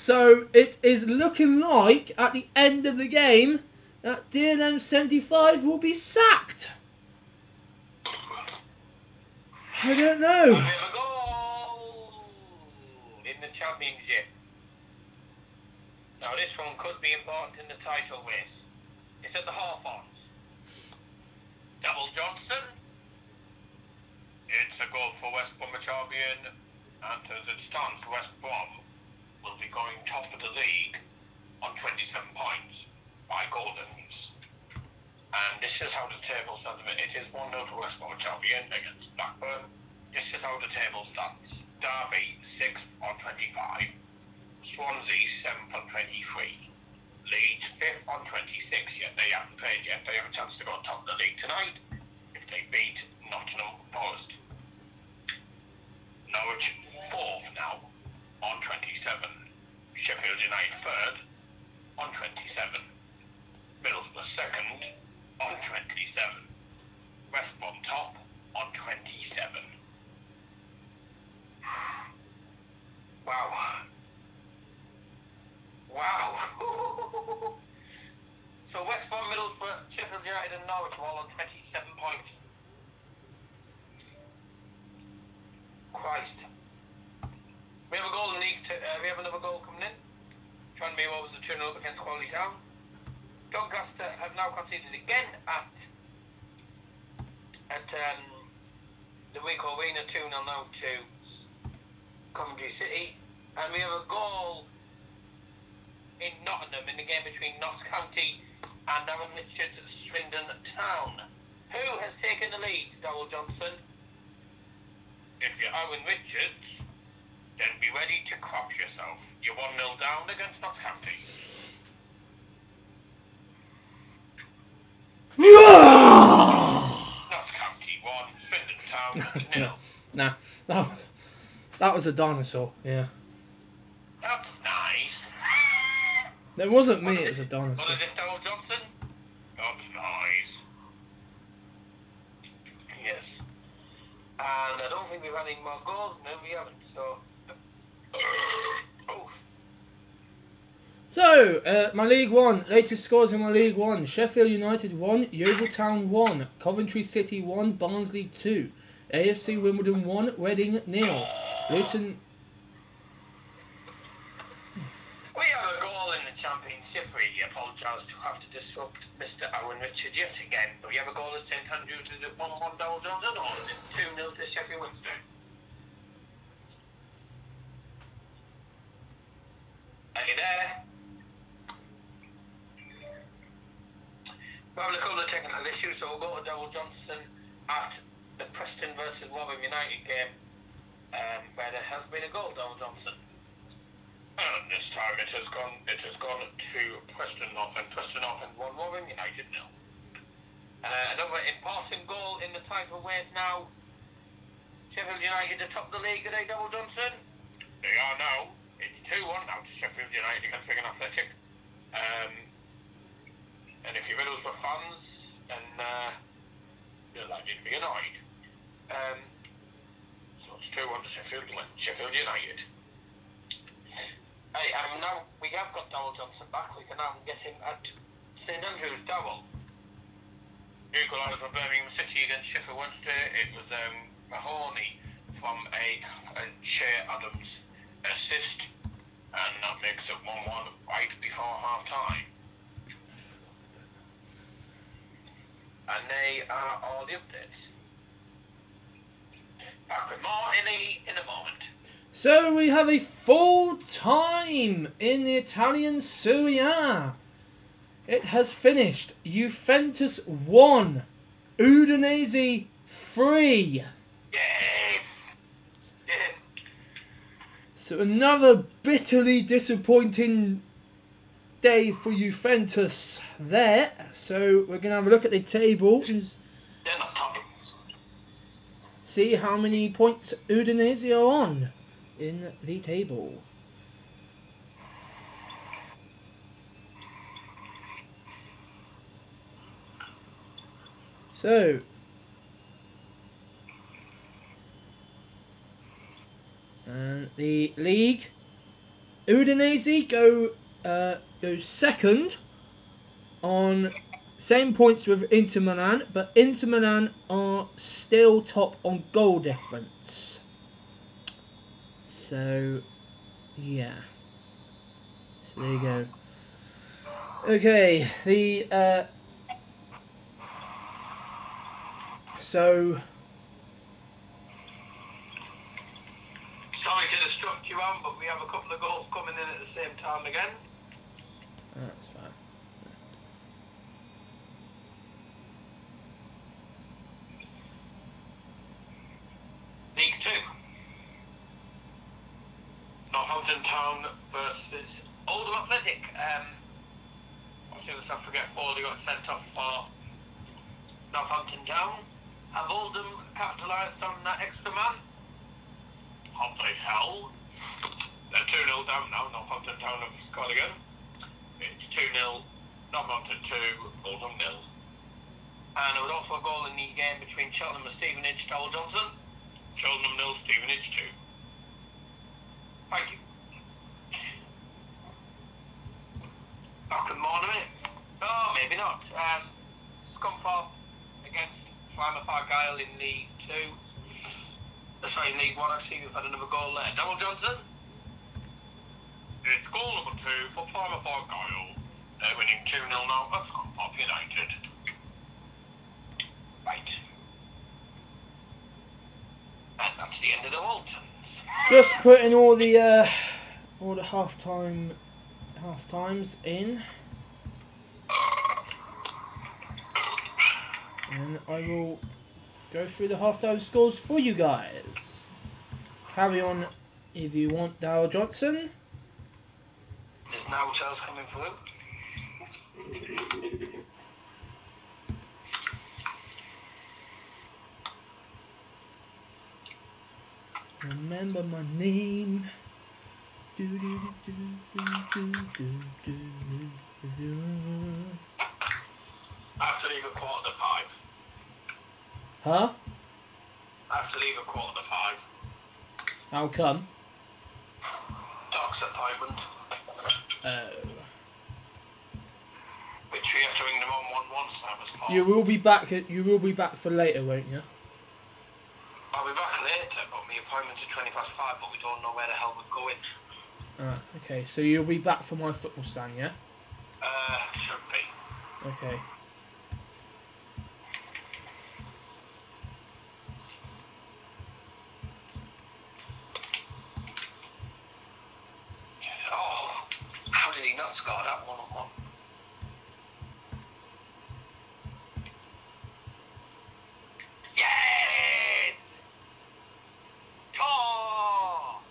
So it is looking like at the end of the game that DLM 75 will be sacked. I don't know. We have a goal in the Championship. Now this one could be important in the title race. It's at the Hawthorns. Dowell Johnson. It's a goal for West Bromwich Albion, and as it stands, West Brom will be going top of the league on 27 points by Gordons. And this is how the table stands. It is 1-0 to West Brom champion against Blackburn. This is how the table stands. Derby 6th on 25. Swansea 7th on 23. Leeds 5th on 26. Yet they haven't played yet. They have a chance to go on top of the league tonight if they beat Nottingham Forest. Norwich 4th now on 27. Sheffield United 3rd on 27. Middlesbrough 2nd on 27. West Brom top on 27. Wow. So West Brom, Middlesbrough, Sheffield United and Norwich are all on 27 points. Christ. We have a goal in League 2. We have another goal coming in. Tranmere was the 2-0 against Quality Town. Doncaster have now conceded again at the Ricoh Arena, 2-0 now to Coventry City. And we have a goal in Nottingham in the game between Notts County and Aaron Richards at Swindon Town. Who has taken the lead, Darrell Johnson? If you're Aaron Richards, then be ready to crop yourself. You're 1-0 down against Notts County. Notts County 1, Swindon Town 0. Nah, that was a dinosaur, yeah. That's nice. It wasn't me, it was a dinosaur. What is it, Darrell Johnson? That's nice. Yes. And I don't think we've had any more goals. No, we haven't, so... So, my League 1, latest scores in my League 1. Sheffield United 1, Yeovil Town 1, Coventry City 1, Barnsley 2, AFC Wimbledon 1, Reading 0, Luton... We have a goal in the Championship. We apologise to have to disrupt Mr. Aaron Richard yet again, but we have a goal at St Andrews. Is it 1-1 Darrell Johnson or is it 2-0 to Sheffield Wednesday? Are you there? We're having a couple of technical issues, so we'll go to Darrell Johnson at the Preston versus Rotherham United game, where there has been a goal, Darrell Johnson. And this time it has gone to Preston North End. Preston North End 1, Rotherham United 0. Another important goal in the title race now. Sheffield United atop the league today, Darrell Johnson. They are now. It's 2-1 now to Sheffield United against Wigan Athletic. And if you're Middlesbrough fans, then you're likely to be annoyed. So it's 2-1 to Sheffield United. Hey, now we have got Darrell Johnson back. We can now get him at St Andrews. Darrell. Equaliser for Birmingham City against Sheffield Wednesday. It was Mahoney from a Shea Adams assist, and that makes it 1-1 right before half time. And they are all the updates. Back with more in a moment. So we have a full time in the Italian Serie A. It has finished. Juventus 1, Udinese 3. Yes. So another bitterly disappointing day for Juventus there. So we're going to have a look at the table. They're not top. See how many points Udinese are on in the table. So the league, Udinese go second on same points with Inter Milan, but Inter Milan are still top on goal difference. So yeah, so there you go. Okay, the so. Sorry to disrupt you, Anne, but we have a couple of goals coming in at the same time again. Northampton Town versus Oldham Athletic. Obviously, let's not forget Borley got sent off for Northampton Town. Have Oldham capitalised on that extra man? Hot they hell. They're 2-0 down now. Northampton Town have scored again. It's 2-0. Northampton 2, Oldham 0. And there was also a goal in the game between Cheltenham and Stevenage, Dowell Johnson. Cheltenham 0, Stevenage 2. Thank you. Morning. Oh, maybe not. Scunthorpe against Slimer Argyle in League 2. Sorry, in League 1 actually, we've had another goal there. Dowell Johnson. It's goal number 2 for Slimer Argyle. They're winning 2-0 now at Scunthorpe United. Right. And that's the end of the Waltons. Just putting all the half times in, and I will go through the half-time scores for you guys. Carry on if you want, Dowell Johnson. There's no tells coming through. Remember my name. Do, do, do, do, do, do, do, do. I have to leave at 4:45. Huh? I have to leave at 4:45. How come? Doc's appointment. Oh. Which we have to ring them on once time as well. You will be back. You will be back for later, won't you? I'll be back later, but my appointment's at 5:20, but we don't know where the hell we're going. Okay, so you'll be back for my football stand, yeah? Should be. Okay. Oh, how did he not score that 1-1? Yes! Oh!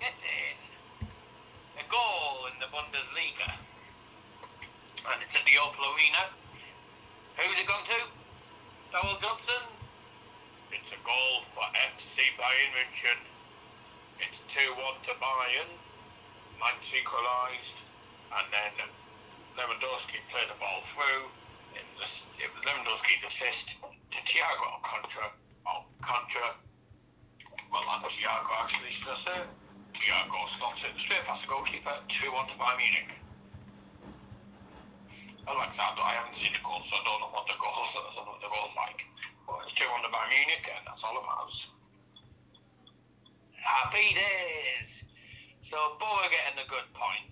Get in. A goal in the Bundesliga. And it's at the Opel Arena. Who's it gone to? Dowell Johnson? It's a goal for FC Bayern München. It's 2-1 to Bayern. Mainz equalised. And then Lewandowski played the ball through. It was Lewandowski's assist to Thiago Contra. Well, not Thiago actually, should I say? Thiago slots it straight past the goalkeeper. 2-1 to Bayern Munich. I like that, but I haven't seen the goal, so I don't know what the goal's like. But it's 2-1 to Bayern Munich, and that's all that matters. Happy days! So, Bo are getting a good point.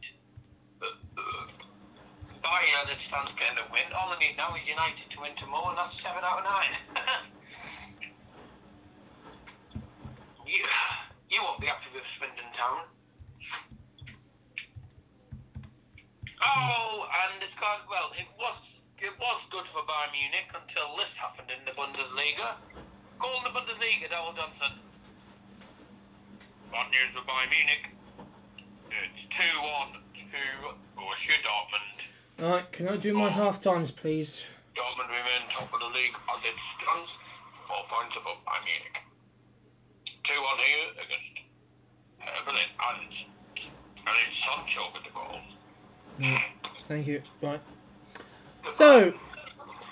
Bayern, as it stands, getting a win. All they need now is United to win tomorrow, and that's 7 out of 9. You won't be happy with Swindon Town. Oh, and it's gone, well, it was good for Bayern Munich until this happened in the Bundesliga. Goal in the Bundesliga, Dowell Johnson. Bad news for Bayern Munich. It's 2-1 to Borussia Dortmund. Alright, can I do my half times, please? Dortmund remain top of the league as it stands, 4 points above Bayern Munich. 2-1 here against Berlin, and it's Sancho with the goal. Thank you. Right. So,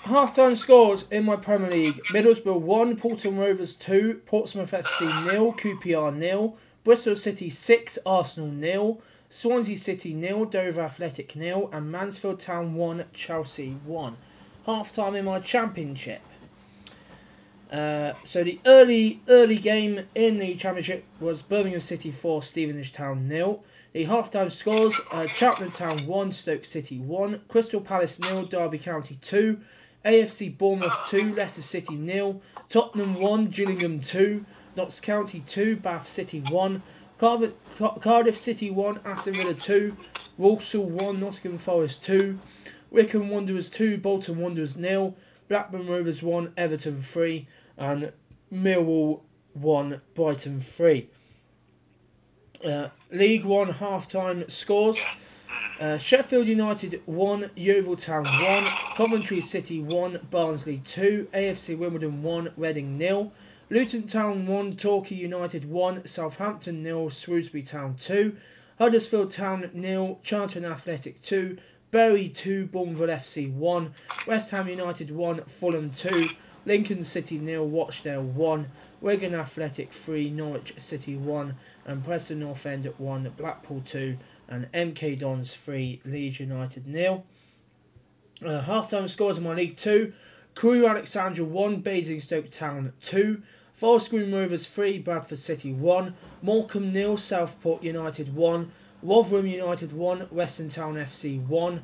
half-time scores in my Premier League. Middlesbrough 1, Portsmouth Rovers 2, Portsmouth FC 0, QPR 0, Bristol City 6, Arsenal 0, Swansea City 0, Dover Athletic 0, and Mansfield Town 1, Chelsea 1. Half-time in my Championship. So the early game in the Championship was Birmingham City 4, Stevenage Town 0. The half-time scores, Cheltenham Town 1, Stoke City 1, Crystal Palace 0, Derby County 2, AFC Bournemouth 2, Leicester City 0, Tottenham 1, Gillingham 2, Notts County 2, Bath City 1, Cardiff City 1, Aston Villa 2, Walsall 1, Nottingham Forest 2, Wycombe Wanderers 2, Bolton Wanderers 0, Blackburn Rovers 1, Everton 3, and Millwall 1, Brighton 3. League One half-time scores. Sheffield United 1, Yeovil Town 1, Coventry City 1, Barnsley 2, AFC Wimbledon 1, Reading 0, Luton Town 1, Torquay United 1, Southampton 0, Shrewsbury Town 2, Huddersfield Town 0, Charlton Athletic 2, Bury 2, Bournemouth FC 1, West Ham United 1, Fulham 2, Lincoln City 0, Rochdale 1, Wigan Athletic 3, Norwich City 1, and Preston North End 1, Blackpool 2, and MK Dons 3, Leeds United 0. Half-time scores in my League 2, Crewe Alexandra 1, Basingstoke Town 2, Forest Green Rovers 3, Bradford City 1, Morecambe 0, Southport United 1, Rotherham United 1, Western Town FC 1,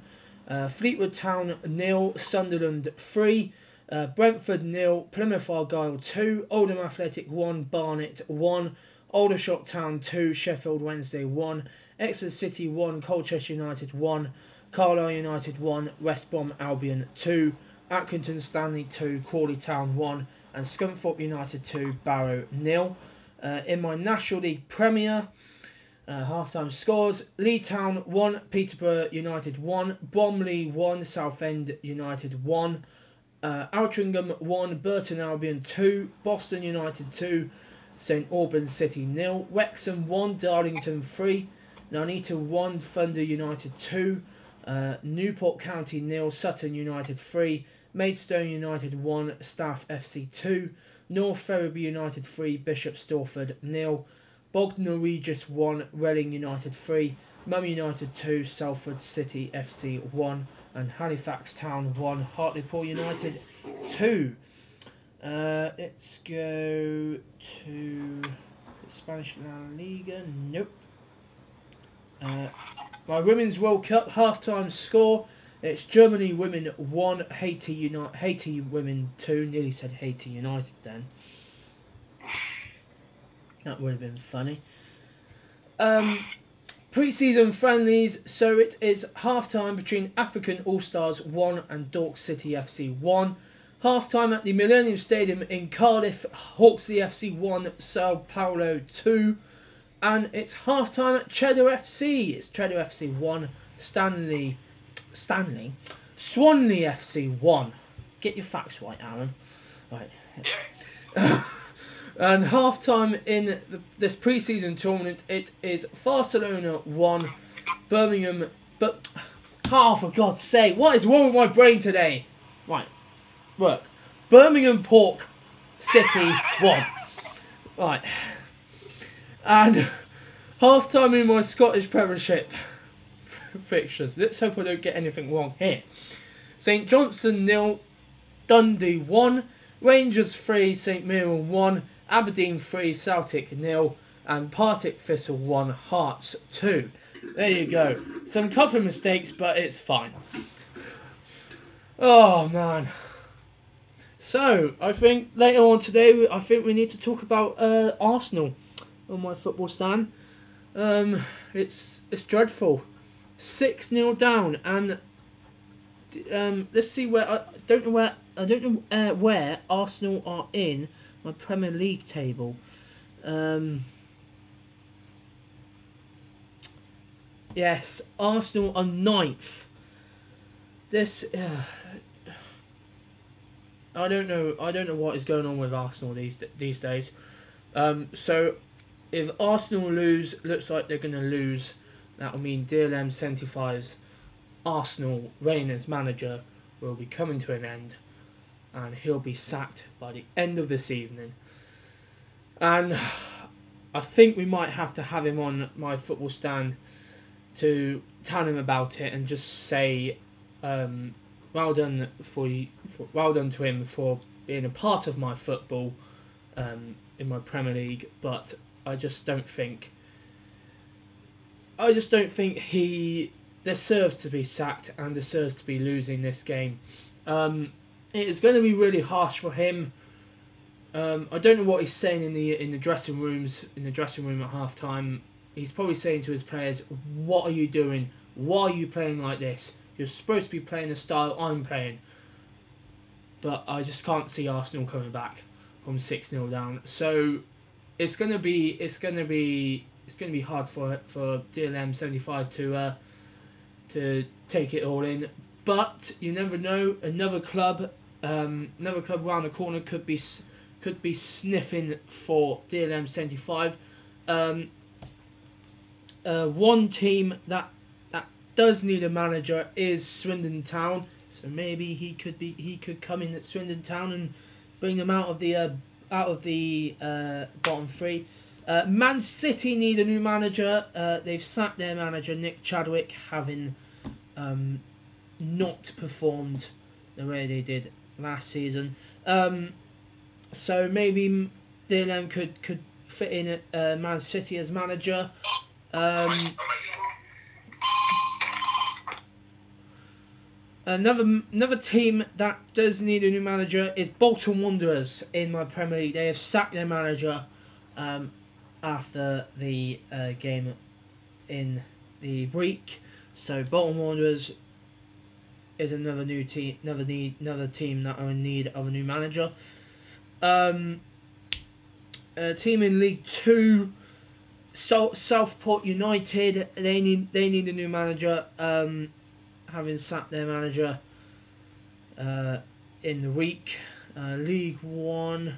Fleetwood Town 0, Sunderland 3, Brentford 0, Plymouth Argyle 2, Oldham Athletic 1, Barnet 1, Aldershot Town 2, Sheffield Wednesday 1, Exeter City 1, Colchester United 1, Carlisle United 1, West Brom Albion 2, Accrington Stanley 2, Crawley Town 1, and Scunthorpe United 2, Barrow 0. In my National League Premier, half-time scores: Leigh Town 1, Peterborough United 1, Bromley 1, Southend United 1, Altrincham 1, Burton Albion 2, Boston United 2, St Albans City 0, Wrexham 1, Darlington 3, Nuneaton 1, Thunder United 2, Newport County 0, Sutton United 3, Maidstone United 1, Staff FC 2, North Ferriby United 3, Bishop Stortford 0, Bognor Regis 1, Reading United 3, Mum United 2, Salford City FC 1, and Halifax Town 1, Hartlepool United 2. Let's go to Spanish La Liga. Nope. My Women's World Cup half-time score: it's Germany Women 1, Haiti Women 2. Nearly said Haiti United then. That would have been funny. Pre-season friendlies: so it is half-time between African All-Stars 1 and Dork City FC 1. Half-time at the Millennium Stadium in Cardiff, Hawksley FC 1, Sao Paulo 2. And it's half-time at Cheddar FC. It's Cheddar FC 1, Swanley FC 1. Get your facts right, Alan. Right. And half-time in this pre-season tournament, it is Barcelona 1, Birmingham... But, for God's sake, what is wrong with my brain today? Right, work. Birmingham Pork City 1. Right. And half-time in my Scottish Premiership fixtures. Let's hope I don't get anything wrong here. St Johnstone 0, Dundee 1, Rangers 3, St Mirren 1, Aberdeen 3, Celtic 0, and Partick Thistle 1, Hearts 2. There you go. Some couple of mistakes, but it's fine. Oh man. So I think later on today, I think we need to talk about Arsenal on my football stand. It's dreadful. 6-0 down, and let's see where I don't know where Arsenal are in my Premier League table. Yes, Arsenal are 9th. This I don't know what is going on with Arsenal these days. So if Arsenal lose, looks like they're going to lose. That will mean DLM 75's Arsenal reign as manager will be coming to an end, and he'll be sacked by the end of this evening. And I think we might have to have him on my football stand to tell him about it and just say well done to him for being a part of my football in my Premier League, but I just don't think he deserves to be sacked and deserves to be losing this game. It is going to be really harsh for him. I don't know what he's saying in the dressing room at half time. He's probably saying to his players, "What are you doing? Why are you playing like this? You're supposed to be playing the style I'm playing." But I just can't see Arsenal coming back from 6-0 down. So it's going to be hard for DLM 75 to take it all in. But you never know. Another club around the corner could be sniffing for DLM 75. One team that does need a manager is Swindon Town. So maybe he could come in at Swindon Town and bring them out of the bottom three. Man City need a new manager. They've sacked their manager Nick Chadwick, having not performed the way they did last season. So maybe DLM could fit in at Man City as manager. Another team that does need a new manager is Bolton Wanderers in my Premier League. They have sacked their manager after the game in the week. So Bolton Wanderers is another team that are in need of a new manager. A team in League 2, Southport United. They need a new manager. Having sacked their manager in the week. League 1,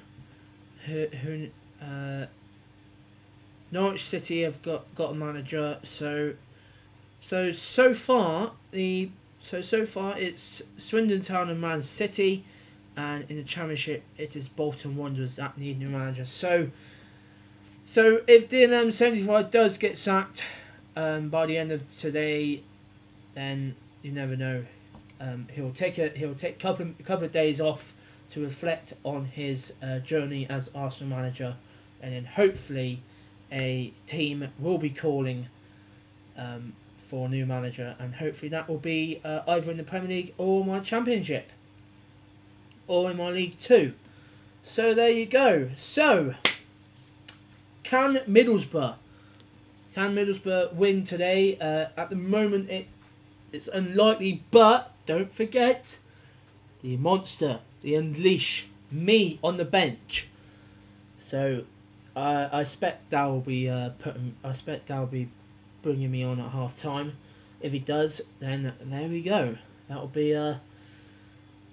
Norwich City have got a manager. So far it's Swindon Town and Man City, and in the Championship it is Bolton Wanderers that need a new manager. So if DLM 75 does get sacked by the end of today, then you never know. He'll take a couple of days off to reflect on his journey as Arsenal manager, and then hopefully a team will be calling for a new manager, and hopefully that will be either in the Premier League or my Championship or in my League 2. So there you go. So can Middlesbrough win today? At the moment it's unlikely, but don't forget the monster, the Unleash, me on the bench. So I expect that will be bringing me on at half time. If he does, then there we go. That'll be a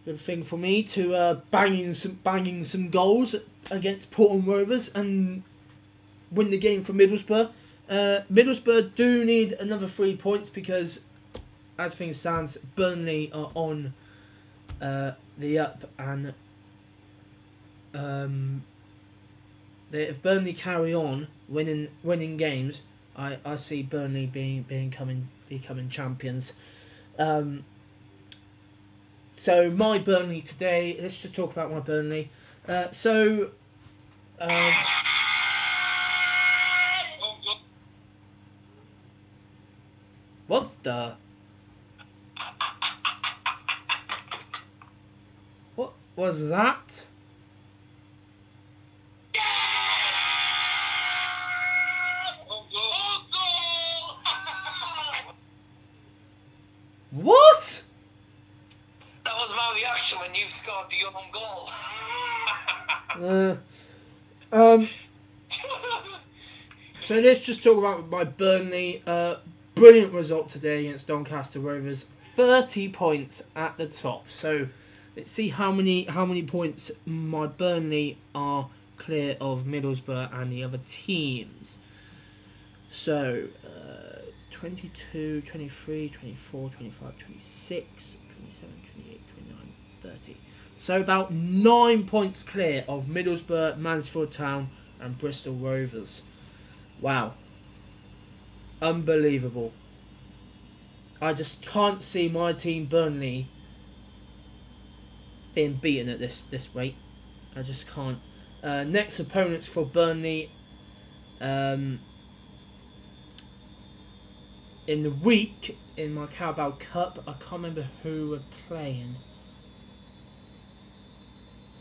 good thing for me to banging some goals against Portland Rovers and win the game for Middlesbrough. Middlesbrough do need another 3 points because, as things stand, Burnley are on the up, and if Burnley carry on winning games, I see Burnley becoming champions. So my Burnley today. Let's just talk about my Burnley. What the? What was that? What? That was my reaction when you scored the own goal. So let's just talk about my Burnley. Brilliant result today against Doncaster Rovers. 30 points at the top. So let's see how many points my Burnley are clear of Middlesbrough and the other teams. So 22, 23, 24, 25, 26, 27, 28, 29, 30. So about 9 points clear of Middlesbrough, Mansfield Town and Bristol Rovers. Wow. Unbelievable. I just can't see my team Burnley being beaten at this rate. I just can't. Next opponents for Burnley in the week in my Carabao Cup. I can't remember who we're playing.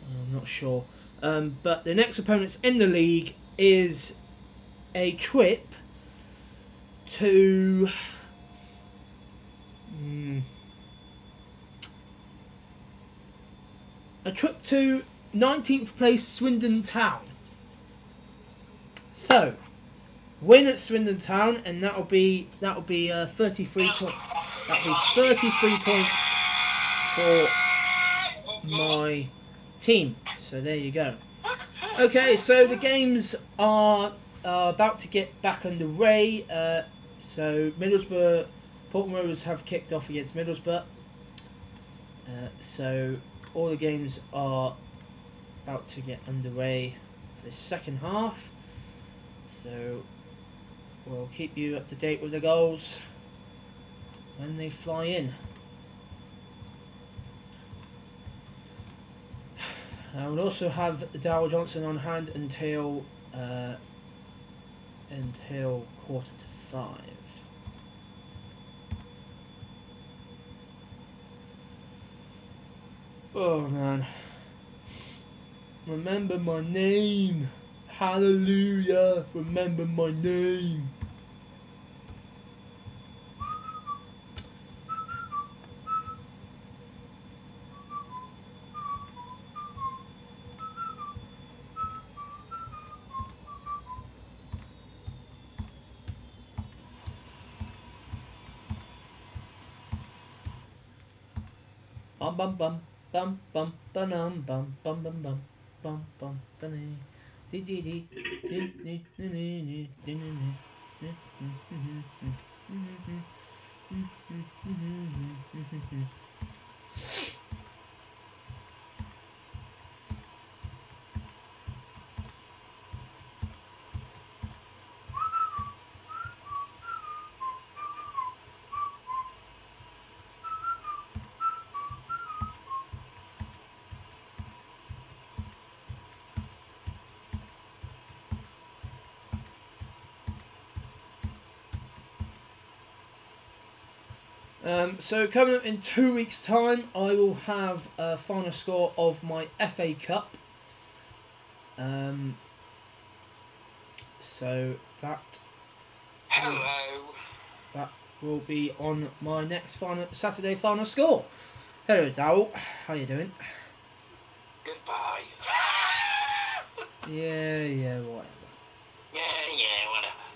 I'm not sure. But the next opponents in the league is a trip to a trip to 19th place Swindon Town. So win at Swindon Town, and that'll be 33 points. That'll be 33 points for my team. So there you go. Okay, so the games are about to get back underway. So Middlesbrough, Portman Rovers have kicked off against Middlesbrough. So all the games are about to get underway for the second half. So we'll keep you up to date with the goals when they fly in. I will also have Darryl Johnson on hand until 5:15. Oh man. Remember my name. Hallelujah. Remember my name. Bum bum bum bum bum bum bum bum bum bum bum bum bum dee dee dee dee dee dee dee. So coming up in 2 weeks' time, I will have a final score of my FA Cup. So that will be on my next Saturday final score. Hello, Darryl. How you doing? Goodbye. Yeah, whatever. Yeah, whatever.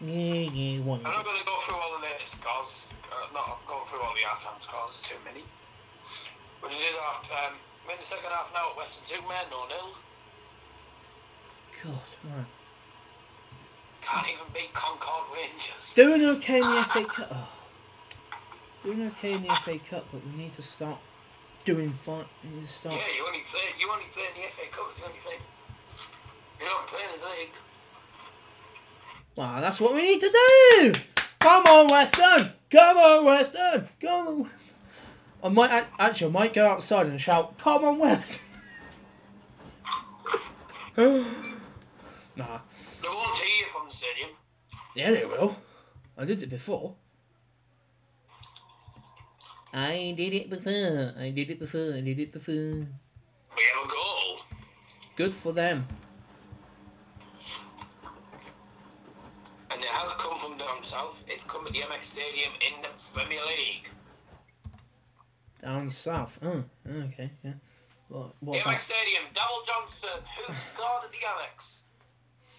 Yeah, whatever. I'm not going to go through all the latest scores. Not going through all the half-time scores, too many. But it is we're in the second half now at Western Superman, 0-0. God, man. Can't even beat Concord Rangers. Doing okay in the FA Cup. Oh. Doing okay in the FA Cup, but we need to start doing fine. We need to start. Yeah, you only play in the FA Cup. It's the only thing. You don't play in the league. Well, that's what we need to do. Come on, Western. Come on, Western. Come on. I might go outside and shout, "Come on, Western." Nah. They won't hear you from the stadium. Yeah, they will. I did it before. I did it before. We have a goal. Good for them. And it has come from down south. It's come at the MX Stadium in the Premier League. Down south. Oh, okay, yeah. What The MX Stadium, Darryl Johnson, who scored at the MX.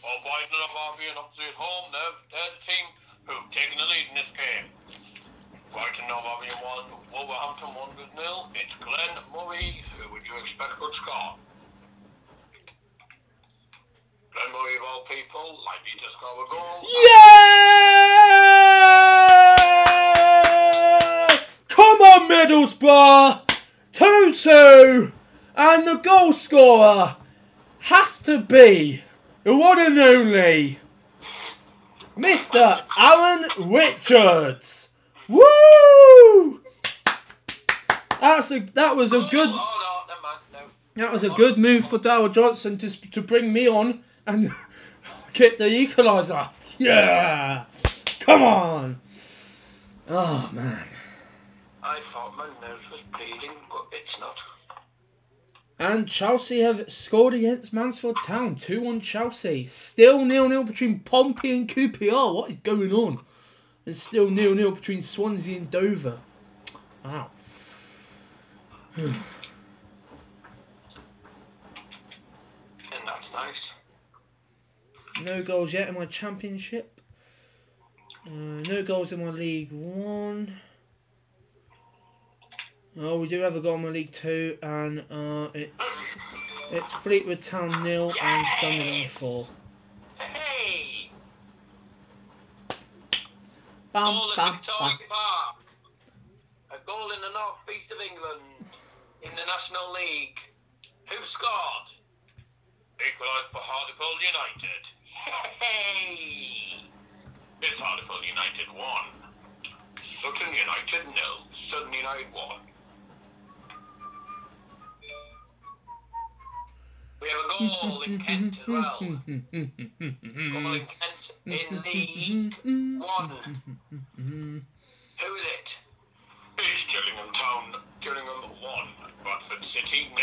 Well, Brighton and Harvey and Oxford at home, they're the team who've taken the lead in this game. Brighton and Harvey 1, Wolverhampton 1 good 0. It's Glenn Murray, who would you expect would score? Glenn Murray of all people, likely to score a goal. Yeah! Come on, Middlesbrough! 2-2! And the goal scorer has to be the one and only Mr. Alan Richards. Woo! That was a good. Oh, no, never mind, no. That was a good move for Darryl Johnson to bring me on and get the equaliser. Yeah! Come on! Oh man. I thought my nose was bleeding, but it's not. And Chelsea have scored against Mansfield Town. 2-1 Chelsea. Still 0-0 between Pompey and QPR. What is going on? And still 0-0 between Swansea and Dover. Wow. And that's nice. No goals yet in my championship. No goals in my League 1. Oh, we do have a goal in my League 2, and it's Fleetwood Town 0 and Sunderland 4. Hey! Bam, Goal at bam, Victoria bam. Park. A goal in the north east of England in the National League. Who scored? Equalised for Hartlepool United. Hey! It's Hartlepool United 1. Sutton United 0. Sutton United 1. We have a goal in Kent as well. Goal in Kent in League 1. Who is it? It's Gillingham Town, Gillingham 1. Bradford City 0.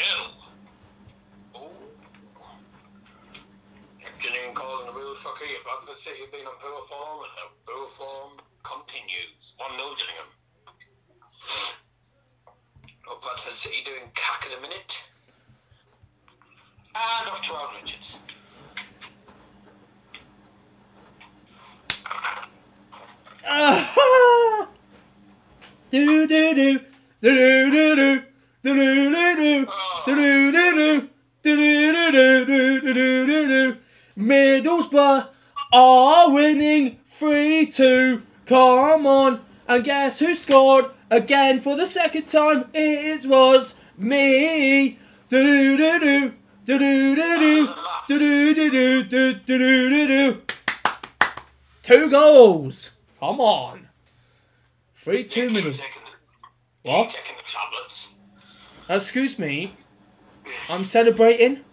Oh. Gillingham calling the real fucker. Bradford City have been on poor form, and the poor form continues. 1-0 Gillingham. Oh, Bradford City doing cack at the minute. And off to Aaron Richards. Do do do do do do do do do do do do. Middlesbrough are winning 3-2. Come on, and guess who scored again for the second time? It was me. Do do do do do do do do do do do. 2 goals. Come on. 3-2 minutes. What? Taking the tablets. Excuse me. I'm celebrating.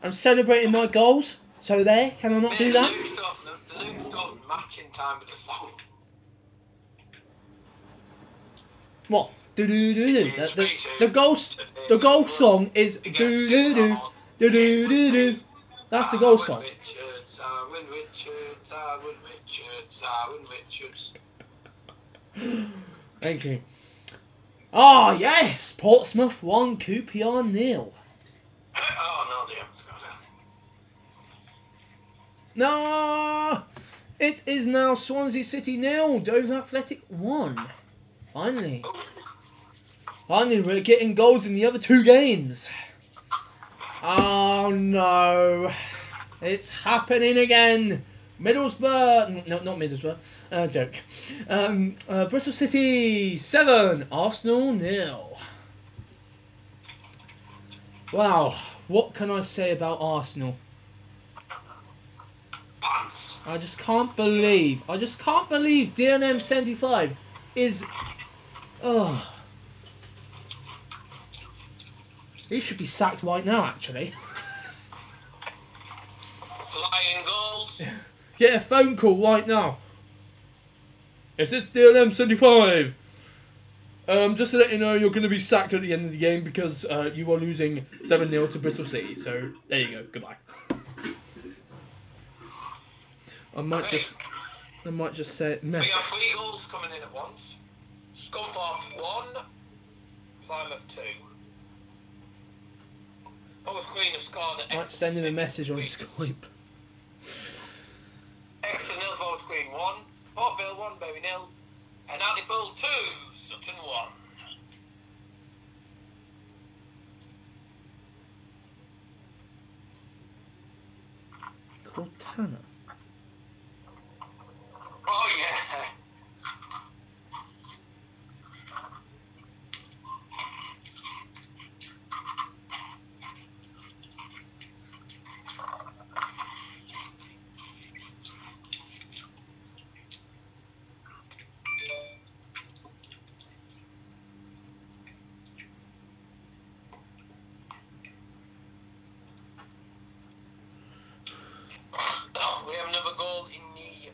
I'm celebrating my goals. So there, can I not do that? The lyrics don't match in time with the song. What? Do do do do. The goal song is do do do do do do do. That's the goal song. Thank you. Ah, yes! Portsmouth 1, QPR 0. Oh no, they haven't scored. No! It is now Swansea City 0, Dover Athletic 1. Finally. Finally, we're getting goals in the other 2 games. Oh no. It's happening again. Middlesbrough. No, not Middlesbrough. Joke. Bristol City 7, Arsenal 0. Wow. What can I say about Arsenal? I just can't believe DNM 75 is. Oh. He should be sacked right now, actually. Flying goals. Get a phone call right now. Is this DLM 75? Just to let you know, you're going to be sacked at the end of the game because you are losing 7-0 to Bristol City. So there you go. Goodbye. I might just say mess. We have 3 goals coming in at once. Scunthorpe 1, Plymouth 2. Both Queen have scored at Might send him a message on Skype. Exeter 0, Both Queen 1, Port Vale 1, Bury 0, and Hartlepool 2, Sutton 1. Cortana. Oh yeah. We have another goal in the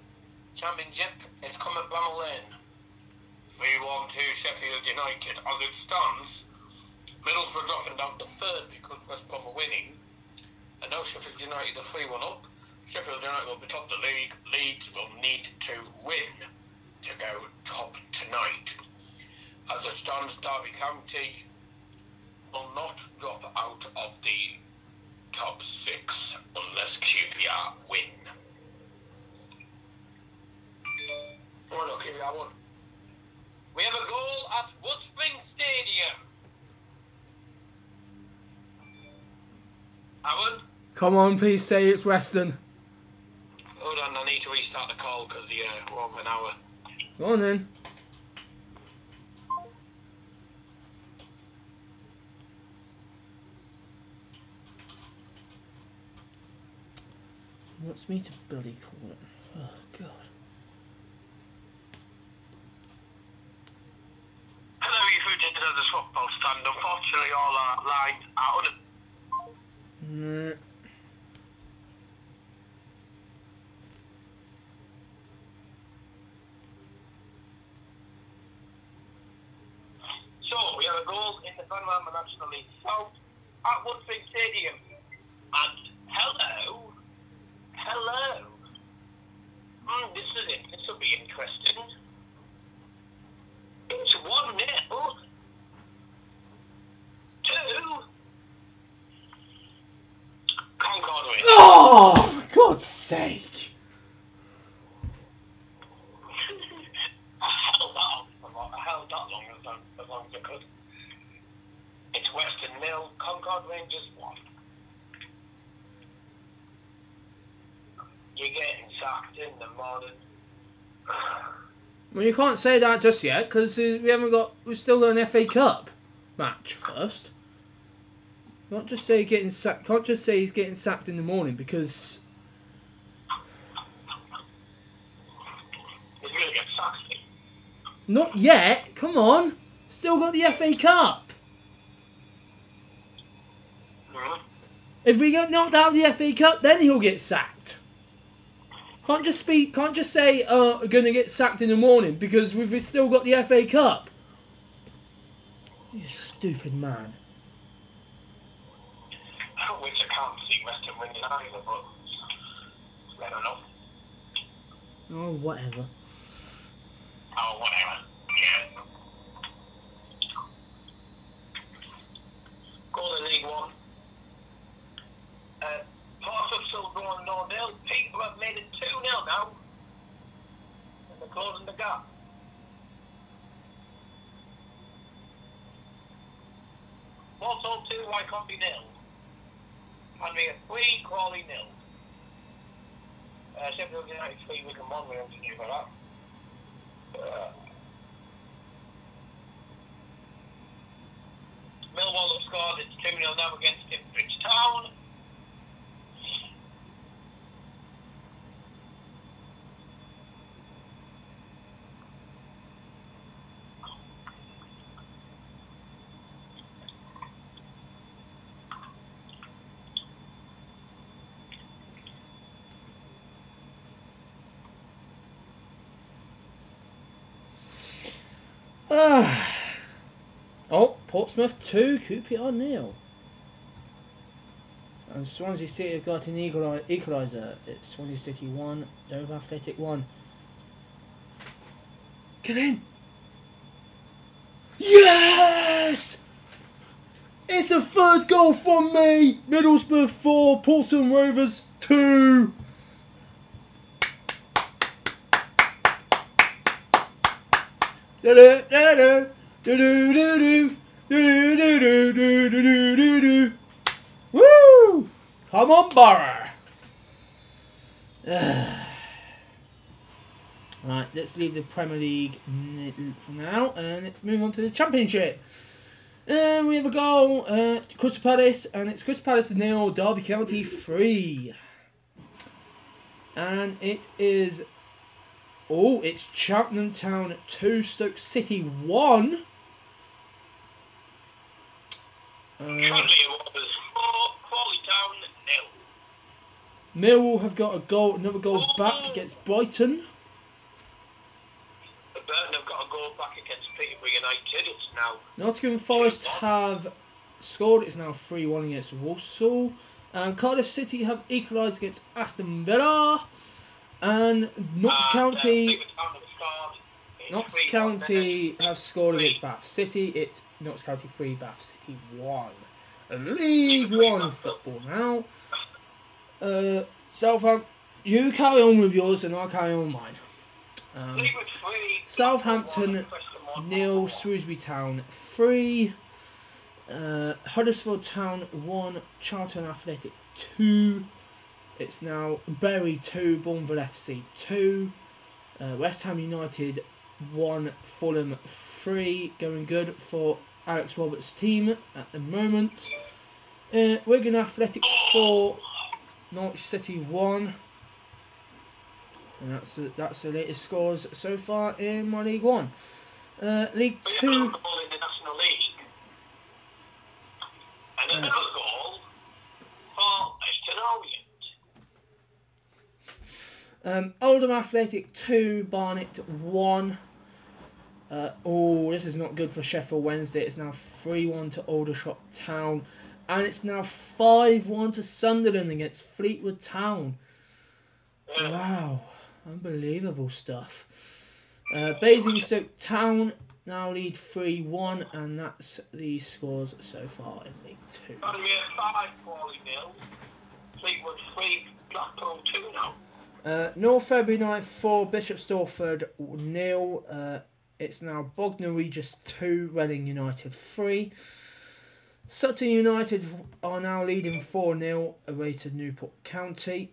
Championship. It's come at Bramall Lane. 3-1 to Sheffield United. As it stands, Middlesbrough dropping down to 3rd because West Brom are winning. And now Sheffield United are 3-1 up. Sheffield United will be top of the league. Leeds will need to win to go top tonight. As it stands, Derby County will not drop out of the top 6 unless QPR win. Oh, look, here I won. We have a goal at Woodspring Stadium. Alan? Come on, please say it's Western. Hold on, I need to restart the call because we're over an hour. Go on then. What's me to bloody call it? Oh, God. Hello, you food into the football stand. Unfortunately, all our lines are Nah. So, we have a goal in the Panorama National League South at Woodspring Stadium. And hello. This is it. This will be interesting. It's 1-0 to Concord win. Oh, for God's sake. I held that long as long as I could. It's Western 0, Concord Rangers 1. You're getting sacked in the morning. Well, you can't say that just yet because we've still got an FA Cup match first. Can't just say he's getting sacked in the morning because He's going to get sacked. not yet. Come on, still got the FA Cup. Mm-hmm. If we get knocked out of the FA Cup, then he'll get sacked. Can't just say gonna get sacked in the morning because we've still got the FA Cup. You stupid man. Which I can't see Western winning either, but I don't know. Oh, whatever. Oh, whatever. Yeah. Golden League 1. Portsmouth still going 0-0. People have made it 2-0 now. And they're closing the gap. Walsall 2, Wycombe 0. Hanley 3, Crawley 0. Sheffield United 3, Wigan 1, we don't think about that. Millwall have scored, it's 2-0 now against Ipswich Town. Oh, Portsmouth 2, QPR 0. And Swansea City have got an equaliser. It's Swansea City 1, Dover Athletic 1. Get in! Yes! It's a third goal for me! Middlesbrough 4, Portsmouth Rovers 2. Woo! Come on, Borough. Right, let's leave the Premier League now and let's move on to the Championship. We have a goal, Crystal Palace, and it's Crystal Palace 0, Derby County 3. And it is... Oh, it's Cheltenham Town 2, Stoke City 1. Crawley Town 0. Millwall have got another goal back against Brighton. Burton have got a goal back against Peterborough United. It's now Nottingham Forest have scored. It's now 3-1 against Walsall. And Cardiff City have equalised against Aston Villa. And Notts County have scored against Bath City. It's Notts County 3, Bath City 1. League 1 football now. Southampton, you carry on with yours and I'll carry on with mine. Fleetwood 3. Southampton 0, Shrewsbury Town 3, Huddersfield Town 1, Charlton Athletic 2. It's now Bury 2, Bournemouth FC 2, West Ham United 1, Fulham 3. Going good for Alex Roberts' team at the moment. Wigan Athletic 4, Norwich City 1. And that's the latest scores so far in my League 1. League 2. Another goal in the National League. And another goal for Ashton Orient. Oldham Athletic 2, Barnet 1. This is not good for Sheffield Wednesday. It's now 3-1 to Aldershot Town. And it's now 5-1 to Sunderland against Fleetwood Town. Wow. Unbelievable stuff. Basingstoke Town now lead 3-1, and that's the scores so far in League 2. Burnley 5, Crawley 0. Fleetwood 3, Blackpool 2 now. North February night 4, Bishop Stortford 0. It's now Bognor Regis 2, Reading United 3. Sutton United are now leading 4-0 away to Newport County.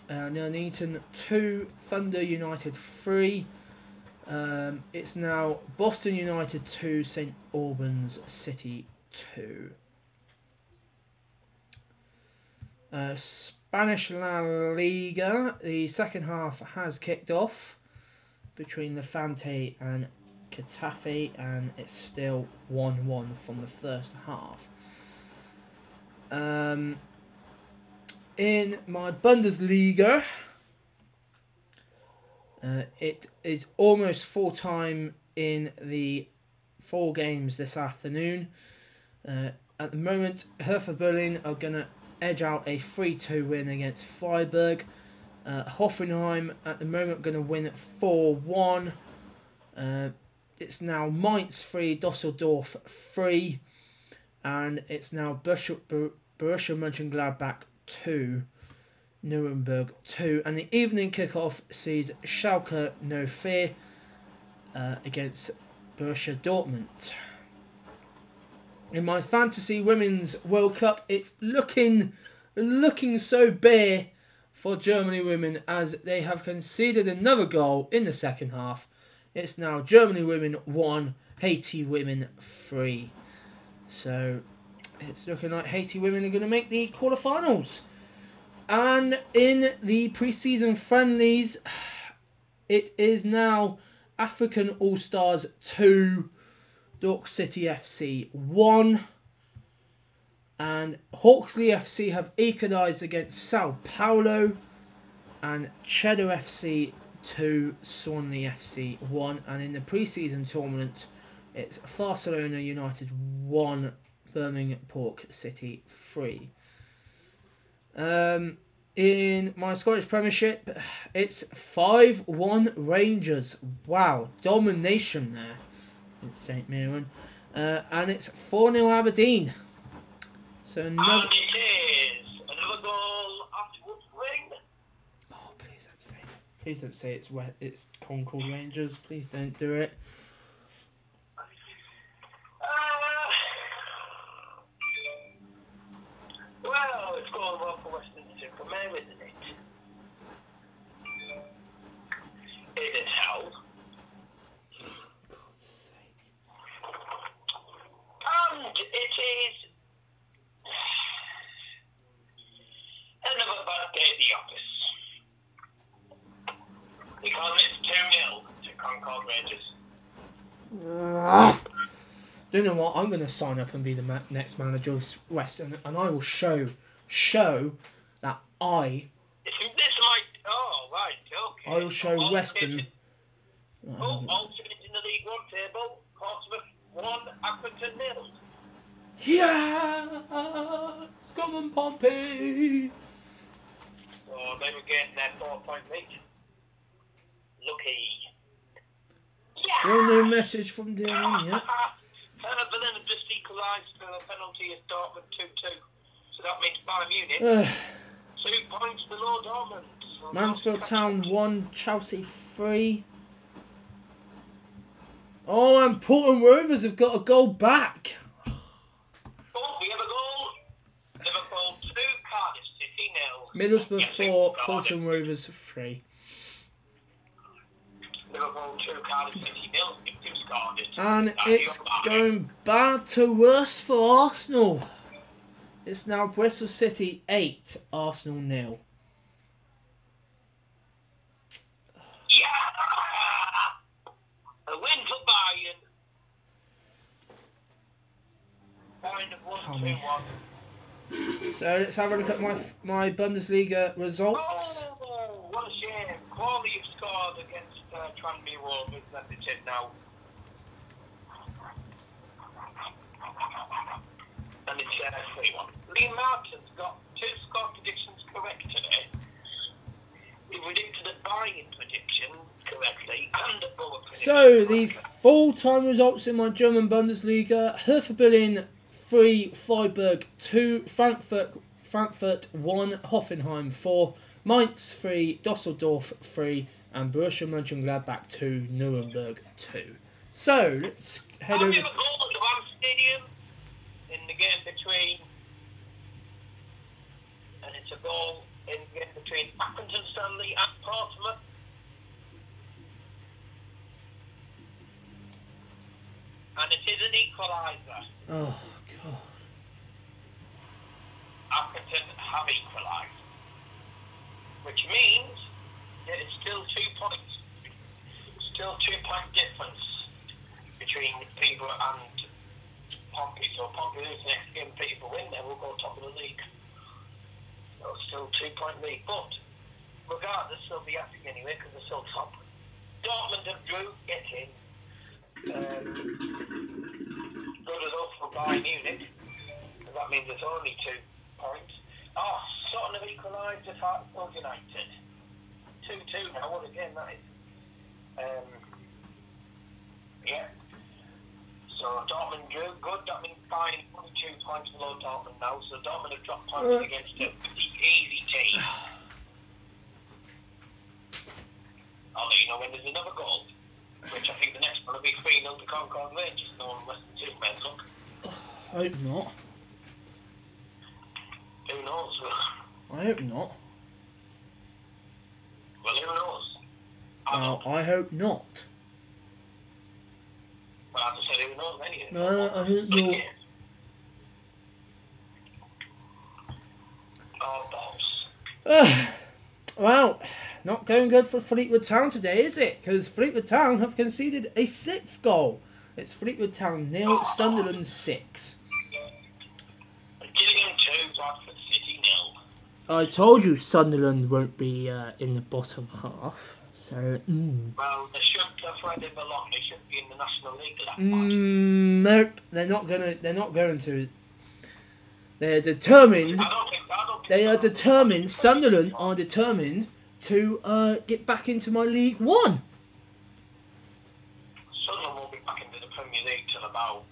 Nuneaton 2, Thunder United 3. It's now Boston United 2, St Albans City 2. Spanish La Liga, the second half has kicked off between Levante and Getafe, and it's still 1-1 from the first half. In my Bundesliga, it is almost full time in the 4 games this afternoon. At the moment, Hertha Berlin are going to edge out a 3-2 win against Freiburg. Hoffenheim at the moment going to win 4-1. It's now Mainz 3, Dusseldorf 3, and it's now Borussia Mönchengladbach 2, Nuremberg 2, and the evening kickoff sees Schalke 04 against Borussia Dortmund. In my fantasy Women's World Cup, it's looking so bare for Germany women, as they have conceded another goal in the second half. It's now Germany women 1, Haiti women 3. So it's looking like Haiti women are going to make the quarterfinals. And in the pre-season friendlies, it is now African All-Stars 2, Dork City FC 1, and Hawksley FC have equalised against Sao Paulo, and Cheddar FC 2, Swanley FC 1, and in the pre-season tournament, it's Barcelona United 1, Birmingham Pork City 3. In my Scottish Premiership, it's 5-1 Rangers. Wow, domination there in St Mirren. And it's 4-0 Aberdeen. So And it is another goal at Wood Ring. Oh, please don't say it's Concord Rangers. Please don't do it. Well, it's going well for Western Supermare, isn't it? It is held. And it is another bad day at the office. Because it's 2-0 to Concord Rangers. Do you know what? I'm going to sign up and be the next manager of Western, and I will show that I. Oh, right, okay. I will show Western. Alternate in the League 1 table. Portsmouth 1, Accrington 0. Yeah! Come on, Pompey! So they were getting their 4-point lead. Lucky. Yeah! Still no message from Dylan yet. Berlin have just equalised for a penalty at Dortmund 2-2. So that means Bayern Munich 2 points below Dortmund. So Mansfield Town 1, Chelsea 3. Oh, and Portland Rovers have got a goal back. Oh, we have a goal. Liverpool 2, Cardiff City 0. Middlesbrough 4, Portland Rovers 3. Liverpool 2, Cardiff City 0. Two scored it. And it's going bad to worse for Arsenal. It's now Bristol City 8, Arsenal 0. Yeah! A win for Bayern. Point of 1-2-1. So let's have a look at my Bundesliga results. Oh, what a shame. Crawley have scored against Tranmere Rovers, and it's in now. And it's 3-1. Lee Martin's got 2 score predictions correct today. He predicted a Bayern prediction correctly and a Boa prediction. So the full-time results in my German Bundesliga: Hertha Berlin 3, Freiburg 2, Frankfurt 1, Hoffenheim 4, Mainz 3, Düsseldorf 3, and Borussia Mönchengladbach 2, Nuremberg 2. So let's head over. We have a goal at the Van Stadium in the game between, and it's a goal in the game between Accrington Stanley and Portsmouth. And it is an equaliser. Oh God. Accrington have equalised, which means that it's still 2 points. Still 2-point difference between Peterborough and Pompey. So Pompey lose the next game, Peterborough win, then we'll go top of the league. So it's still 2-point league, but regardless, they'll be happy anyway because they're still top. Dortmund have drew, get in. Good result for Bayern Munich, because that means it's only 2 points. Oh, Sutton have equalised with Hartlepool United. 2-2 now, what a game that is. Yeah. So Dortmund drew, good, that means Bayern only 2 points below Dortmund now, so Dortmund have dropped points against the easy team. I'll let you know when there's another goal, which I think the next one will be 3-0 to Concord Rangers, no one Western Superman, look. I hope not. Who knows? I hope not. Well, who knows? I hope not. Well, I just said who knows anyway. No, I hope not. Oh, balls. Well, not going good for Fleetwood Town today, is it? Because Fleetwood Town have conceded a 6th goal. It's Fleetwood Town 0, Sunderland 6. Gillingham 2, Bradford City 0. I told you Sunderland won't be in the bottom half. So. Well, they should. That's where they belong. They should be in the National League at that point. Nope, they're not gonna. They're not going to. They're determined. They are determined. Sunderland are determined to get back into my League One. Sunderland will be back into the Premier League till about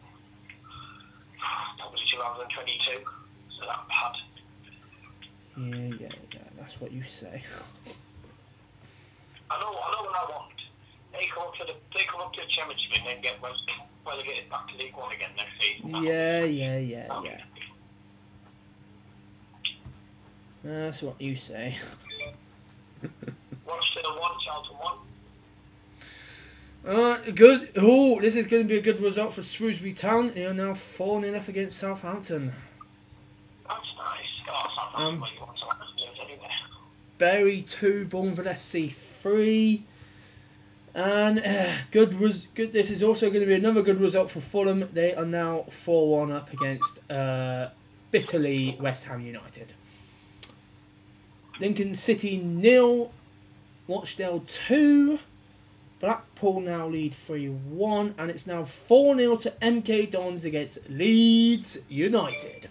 probably 2022. So that bad. Yeah. That's what you say. I know what I want. They come up to the Championship and then get relegated back to League One again next season. Yeah. That's what you say. Watch the 1, Charlton 1. Good. Oh, this is going to be a good result for Shrewsbury Town. They are now 4-0 up against Southampton. That's nice. Oh, Southampton, what you want Southampton to lose anyway. Bury 2, Bournemouth SC 3. And good. This is also going to be another good result for Fulham. They are now 4-1 up against bitterly West Ham United. Lincoln City 0, Rochdale 2. Blackpool now lead 3-1, and it's now 4-0 to MK Dons against Leeds United.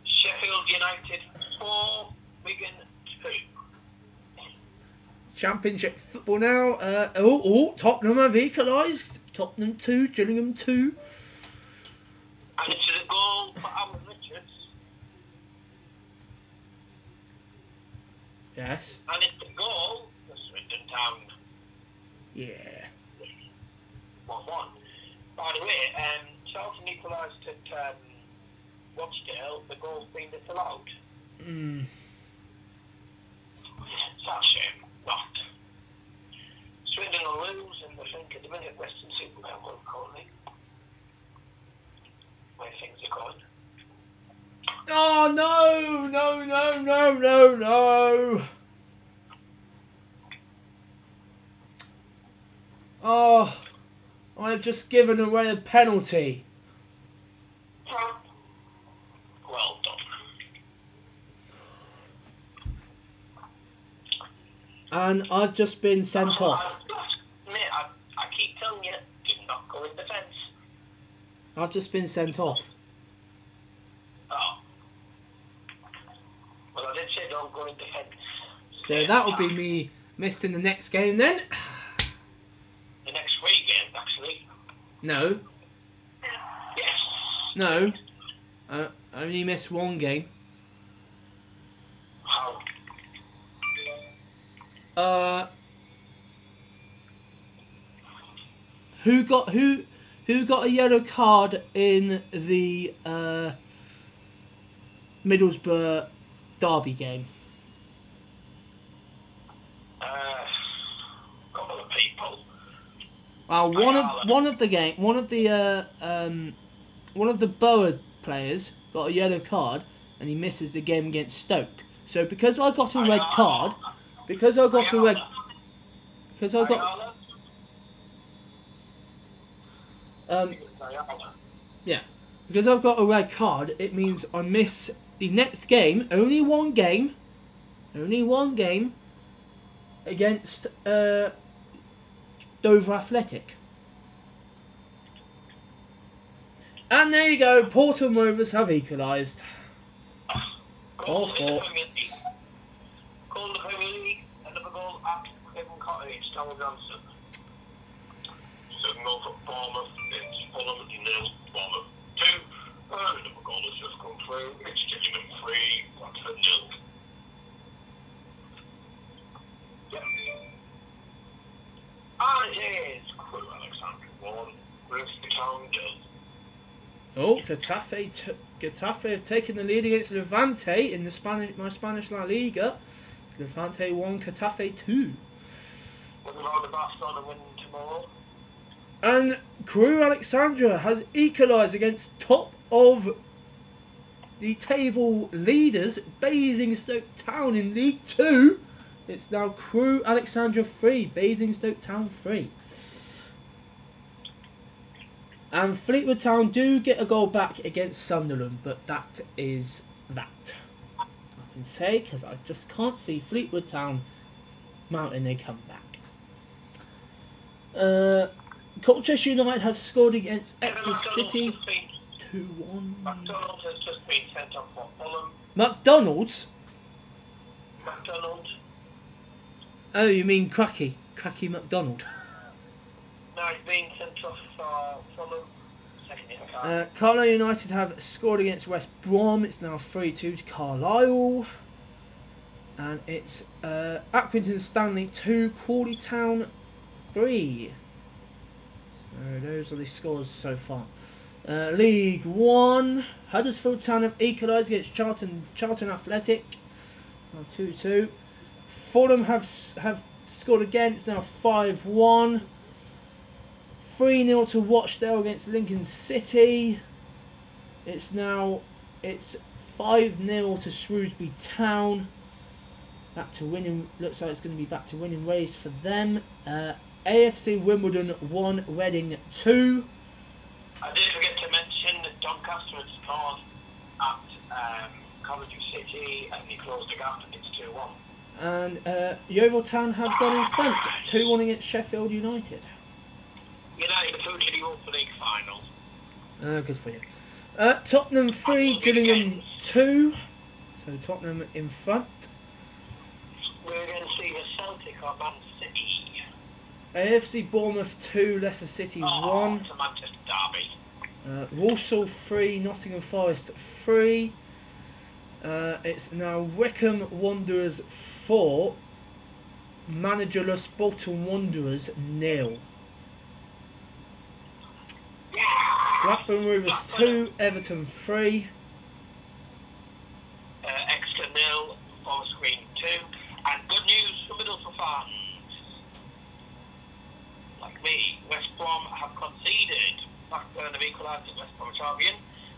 Sheffield United 4, Wigan 2. Championship football now. Tottenham have equalised. Tottenham 2, Gillingham 2. And it's a goal for Alan Richards. Yes. And it's a goal for Swindon Town. Yeah. 1-1. By the way, Charlton equalised at Rochdale. The goal's been disallowed. It's a shame. Not. Swindon will lose, and I think at the minute Western Superman will currently. Where things are going. Oh no! No! No! No! No! No! Oh, I've just given away a penalty. Well done. And I've just been sent off. Mate, I keep telling you, do not go in defence. I've just been sent off. Oh. Well, I did say don't go in defence. So that will be me missing the next game then. The next 3 games, actually. No. Yes. No. I only missed 1 game. How? Who got a yellow card in the Middlesbrough derby game? Couple of people. Well, one of the Borough players got a yellow card and he misses the game against Stoke. So because I got a red card, because I've got a red card, it means I miss the next game, only one game against Dover Athletic. And there you go, Portland Rovers have equalised. Goal in the Premier League, another goal at Craven Cottage, Donald Johnson. Second goal for Bournemouth, it's Fulham 0, Bournemouth 2. Another goal has just come through, it's Gillingham 3, Watford 0. Yep. And it is Crew Alexander 1, Bristol Town 0. Oh, Getafe have taken the lead against Levante in the my Spanish La Liga. Levante 1, Getafe 2. What about the Barcelona win tomorrow? And Crew Alexandra has equalised against top of the table leaders, Basingstoke Town in League 2. It's now Crew Alexandra 3, Basingstoke Town 3. And Fleetwood Town do get a goal back against Sunderland, but that is that. I can say, because I just can't see Fleetwood Town mounting a comeback. Colchester United have scored against Exeter City 2-1. McDonald's has just been sent off for Fulham. McDonald's? McDonald. Oh, you mean Cracky McDonald. No, he's been sent off for Fulham. Second in car. Carlisle United have scored against West Brom. It's now 3-2 to Carlisle. And it's Accrington Stanley 2, Crawley Town 3. So those are the scores so far. League 1, Huddersfield Town have equalised against Charlton Athletic. Now 2-2. Fulham have scored again. It's now 5-1. 3-0 to Rochdale against Lincoln City. It's 5-0 to Shrewsbury Town. Back to winning. Looks like it's going to be back to winning ways for them. AFC Wimbledon 1, Reading 2. I did forget to mention that Doncaster had scored at Coventry City and he closed the gap and it's 2-1. And Yeovil Town have gone in front 2-1 against Sheffield United. United through to the Europa League final. Good for you. Tottenham 3, Gillingham 2. So Tottenham in front. We're going to see the Celtic or Man City. AFC Bournemouth 2, Leicester City 1. It's a Manchester derby. Walsall 3, Nottingham Forest 3. It's now Wycombe Wanderers 4, managerless Bolton Wanderers 0. Blackburn Rovers 2, Everton 3. Extra 0, Forest Green 2. And good news for Middlesbrough fans. Like me, West Brom have conceded. Blackburn have equalised at West Brom champion,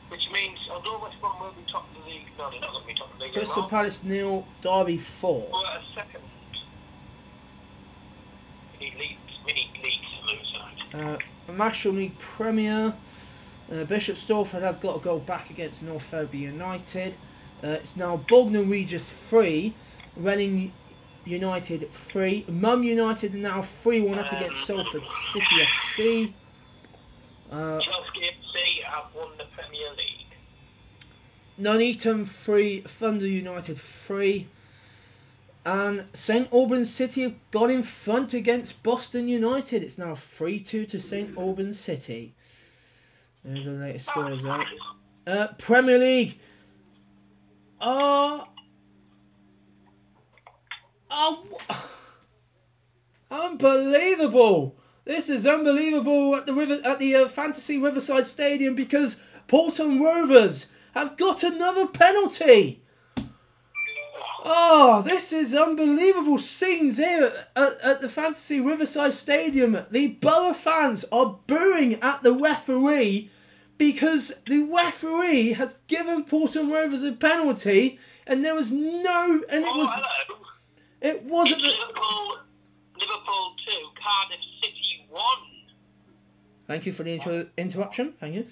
which means although West Brom will be top of the league, no, they're not going to be top of the league Crystal anymore. Palace 0, Derby 4. We're a second. We need Leeds to lose tonight. National League Premier. Bishop Stortford have got to go back against Northover United. It's now Bognor Regis 3, Reading United 3. Mum United are now 3-1 up against Salford City FC. Chelsea FC have won the Premier League. Nuneaton 3, Thunder United 3. And St Albans City have gone in front against Boston United. It's now 3-2 to St Albans City. There's the latest scores out. Premier League. Unbelievable! This is unbelievable at the Fantasy Riverside Stadium because Portland Rovers have got another penalty. Oh, this is unbelievable scenes here at the Fantasy Riverside Stadium. The Borough fans are booing at the referee because the referee has given Portland Rovers a penalty, and there was no, and it wasn't. Liverpool 2, Cardiff City 1. Thank you for the interruption. Thank you.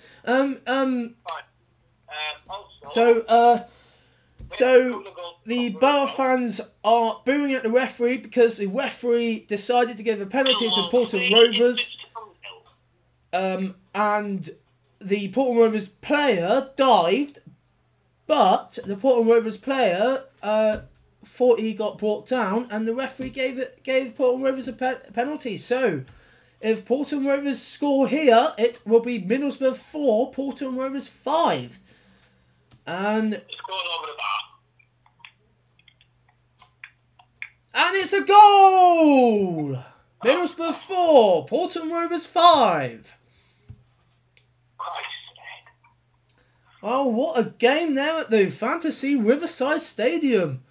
So the Borough fans are booing at the referee because the referee decided to give a penalty to Portland Rovers, and the Portland Rovers player dived, but the Portland Rovers player thought he got brought down, and the referee gave Portland Rovers a penalty. So if Portland Rovers score here, it will be Middlesbrough 4, Portland Rovers 5. And it's going over the bar. And it's a goal! Middlesbrough 4, Portland Rovers 5. Oh, what a game there at the Fantasy Riverside Stadium.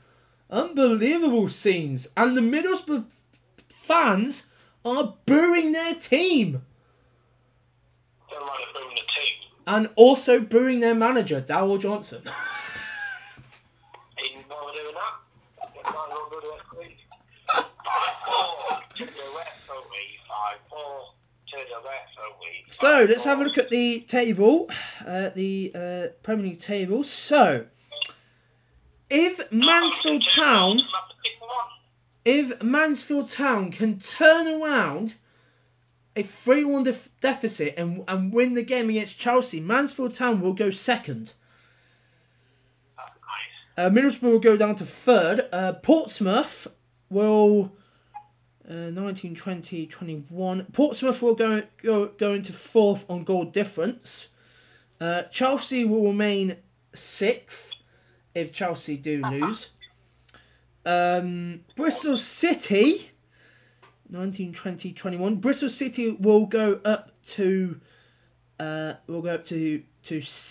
Unbelievable scenes. And the Middlesbrough fans are booing their team. Don't mind booing the team. And also booing their manager, Darryl Johnson. Ain't bother doing that. Get my little bit of squeeze. 5-4 to the referee. 5-4 to the referee. So, let's have a look at the table. The Premier League table. So, if Mansfield Town can turn around a 3-1 deficit and win the game against Chelsea, Mansfield Town will go second. Middlesbrough will go down to third. Portsmouth will 19, 20, 21. Portsmouth will go into fourth on goal difference. Chelsea will remain sixth if Chelsea do lose. Bristol City 19, 20, 21. Bristol City will go up to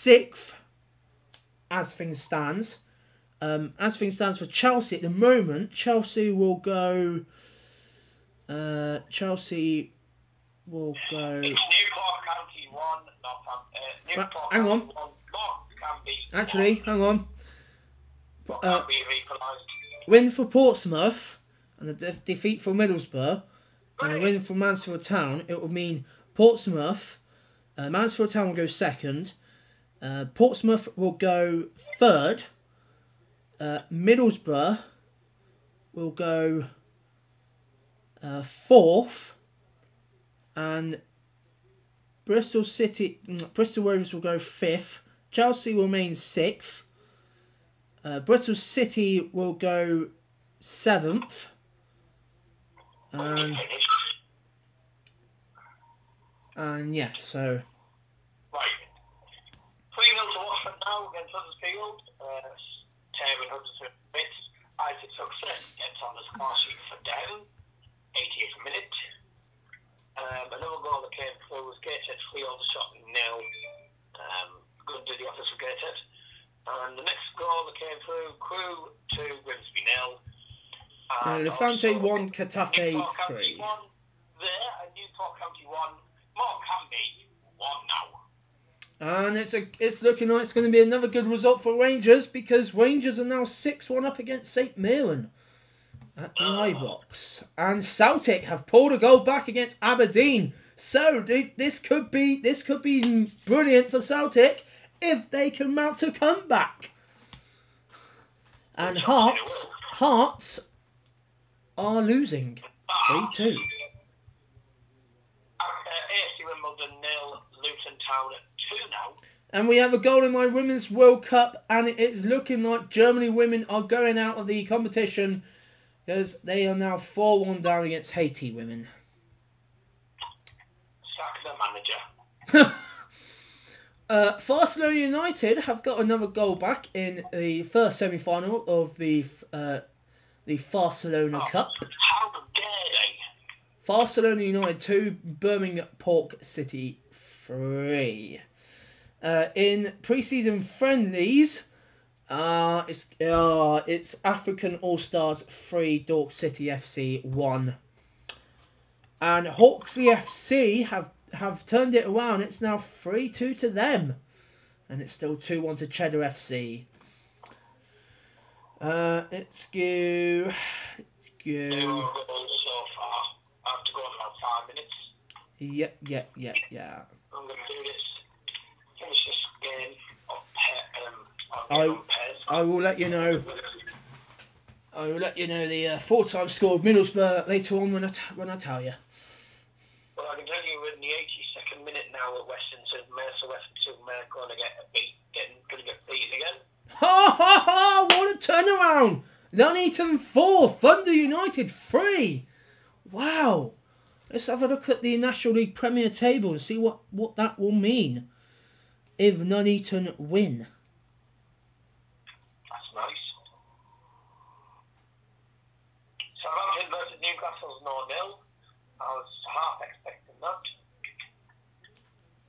sixth as things stands. As things stands for Chelsea at the moment, Chelsea will go. It's Newport County 1, Newport hang on. County 1, Canby. Actually, hang on. Canby equalised. Win for Portsmouth and a defeat for Middlesbrough and a win for Mansfield Town. It will mean Portsmouth, Mansfield Town will go second. Portsmouth will go third. Middlesbrough will go fourth, and Bristol Rovers will go fifth. Chelsea will remain sixth. Bristol City will go seventh. And yeah, so. Right. 3-0 to Watford now against Huddersfield. Terry Huddersfield wins. Isaac Success gets on the score sheet for Devon. 80th minute. Another goal that came through was Gateshead 3 on the shot 0. through Crew 2, Grimsby 0. And Lefante 1, Catafe 3. Newport County 1 there, and Newport County 1. More can be 1 now. And it's looking like it's going to be another good result for Rangers, because Rangers are now 6-1 up against St Mirren at the Ibrox. And Celtic have pulled a goal back against Aberdeen. So this could be brilliant for Celtic if they can mount a comeback. And Hearts are losing 3-2. AFC Wimbledon 0, Luton Town 2 now. And we have a goal in my Women's World Cup, and it's looking like Germany women are going out of the competition because they are now 4-1 down against Haiti women. Sack the manager. Barcelona United have got another goal back in the first semi-final of the Barcelona Cup. How dare they? Barcelona United 2, Birmingham Pork City 3. In pre-season friendlies, it's African All-Stars 3, Dork City FC 1. And Hawksley FC have turned it around. It's now 3-2 to them. And it's still 2-1 to Cheddar FC. Let's go. 2 goals so far. I have to go in about 5 minutes. Yeah. I'm going to do this. Finish this game on pairs. I will let you know. I will let you know the full-time score of Middlesbrough later on when I tell you. Well, I can tell you we're in the 82nd minute now at Western Supermare, so Western Supermare going to get beaten again. Ha ha ha! What a turnaround! Nuneaton 4, Thunder United 3. Wow. Let's have a look at the National League Premier table and see what that will mean if Nuneaton win. That's nice. Southampton versus Newcastle's 0-0. I was half expecting that.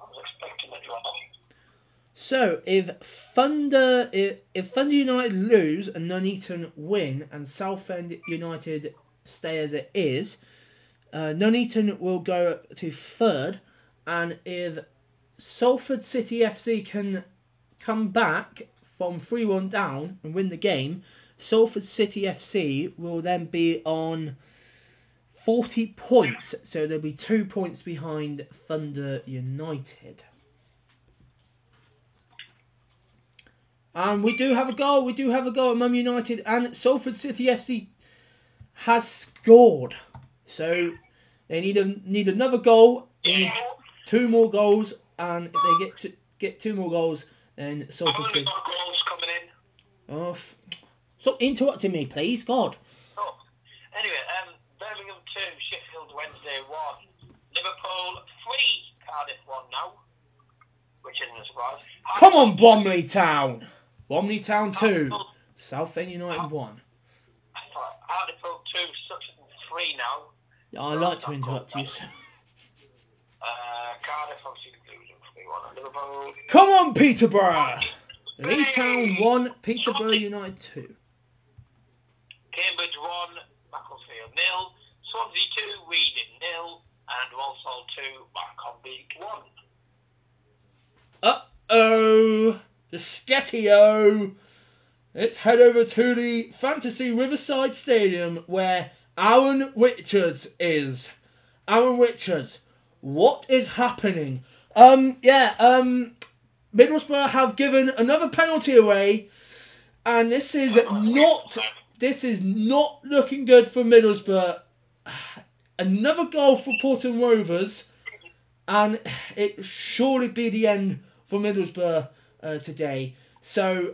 I was expecting a draw. So if Thunder United lose and Nuneaton win and Southend United stay as it is, Nuneaton will go to 3rd, and if Salford City FC can come back from 3-1 down and win the game, Salford City FC will then be on 40 points, so they'll be 2 points behind Thunder United. And we do have a goal at Mum United, and Salford City FC has scored. So they need another goal. They need 2 more goals, and if they get 2 more goals, then Salford City. How many more goals coming in? Oh, stop interrupting me, please, God. Oh, anyway, Birmingham 2, Sheffield Wednesday 1, Liverpool 3, Cardiff 1 now, which isn't a surprise. Come on, Bromley Town. Bromley Town 2, Southend United 1. Hartlepool 2, Sutton 3 now. I like to interrupt you. Cardiff obviously losing 3-1 at Liverpool. Come on, Peterborough. Lee Town 1, Peterborough United 2. Cambridge 1, Macclesfield 0, Swansea 2, Reading 0, and Walsall 2, Maccombie 1. Uh-oh. The Sketio. Let's head over to the Fantasy Riverside Stadium where Aaron Richards is. Aaron Richards, what is happening? Middlesbrough have given another penalty away, and this is not looking good for Middlesbrough. Another goal for Portland Rovers, and it will surely be the end for Middlesbrough today. So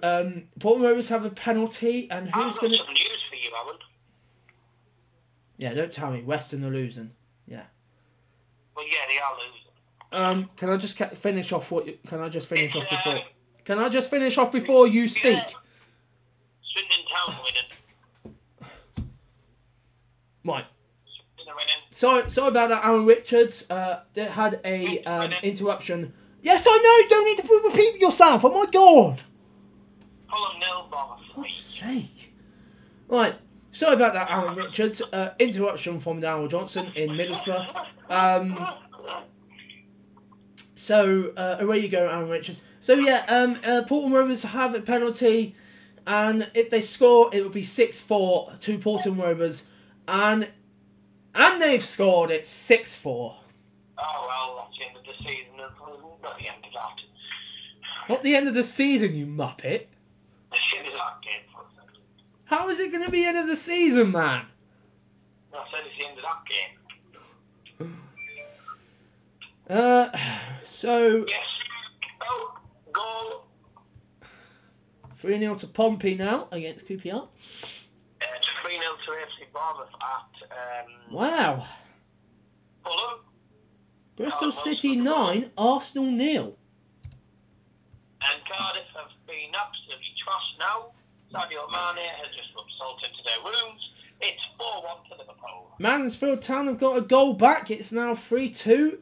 Portland Rovers have a penalty, and who's going to? I've got some news for you, Alan. Yeah, don't tell me Western are losing. Yeah. Well, yeah, they are losing. Can I just finish off Can I just finish off before you speak? Swindon Town winning. Right. Swindon winning. Sorry about that, Aaron Richards. They had a interruption. Yes, I know. You don't need to repeat yourself. Oh my God. Fulham 0, Bournemouth God's 3. sake. Right. Sorry about that, Aaron Richards. Interruption from Darryl Johnson in Middlesbrough. So away you go, Aaron Richards. So yeah, Portland Rovers have a penalty, and if they score, it will be 6-4 to Portland Rovers, and they've scored it 6-4. Oh well, that's the end of the season. Not the end of that. Not the end of the season, you muppet. The end of that game. How is it going to be end of the season, man? I said it's the end of that game. So Yes. Oh, goal. 3-0 to Pompey now against QPR. It's 3-0 to AFC Bournemouth at Wow. Fulham. Bristol City 9, Arsenal 0. And Cardiff have been absolutely trashed now. Sadio Mane has just rubbed salt into their wounds. It's 4-1 to Liverpool. Mansfield Town have got a goal back. It's now 3-2.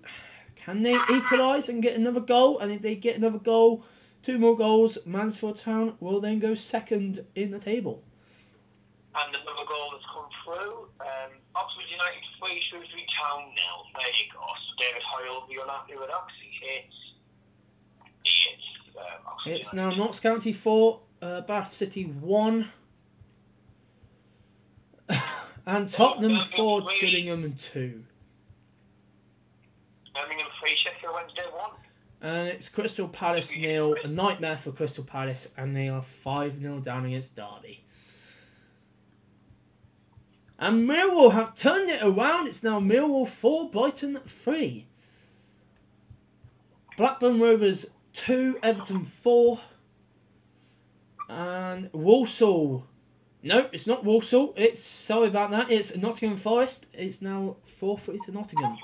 Can they equalise and get another goal? And if they get another goal, 2 more goals, Mansfield Town will then go second in the table. And another goal has come through. Oxford United 3, Shrewsbury Town 0. There you go. So David Hoyle will be unhappy with that 'cause he hates Oxford It's United. now Notts County 4, Bath City 1. And Tottenham 4, Gillingham 2. Birmingham 3, Sheffield Wednesday 1. And it's Crystal Palace 0, a nightmare for Crystal Palace, and they are 5-0 down against Derby. And Millwall have turned it around. It's now Millwall 4, Brighton 3. Blackburn Rovers 2, Everton 4. And Walsall. No, it's not Walsall. Sorry about that. It's Nottingham Forest. It's now 4-3 to Nottingham.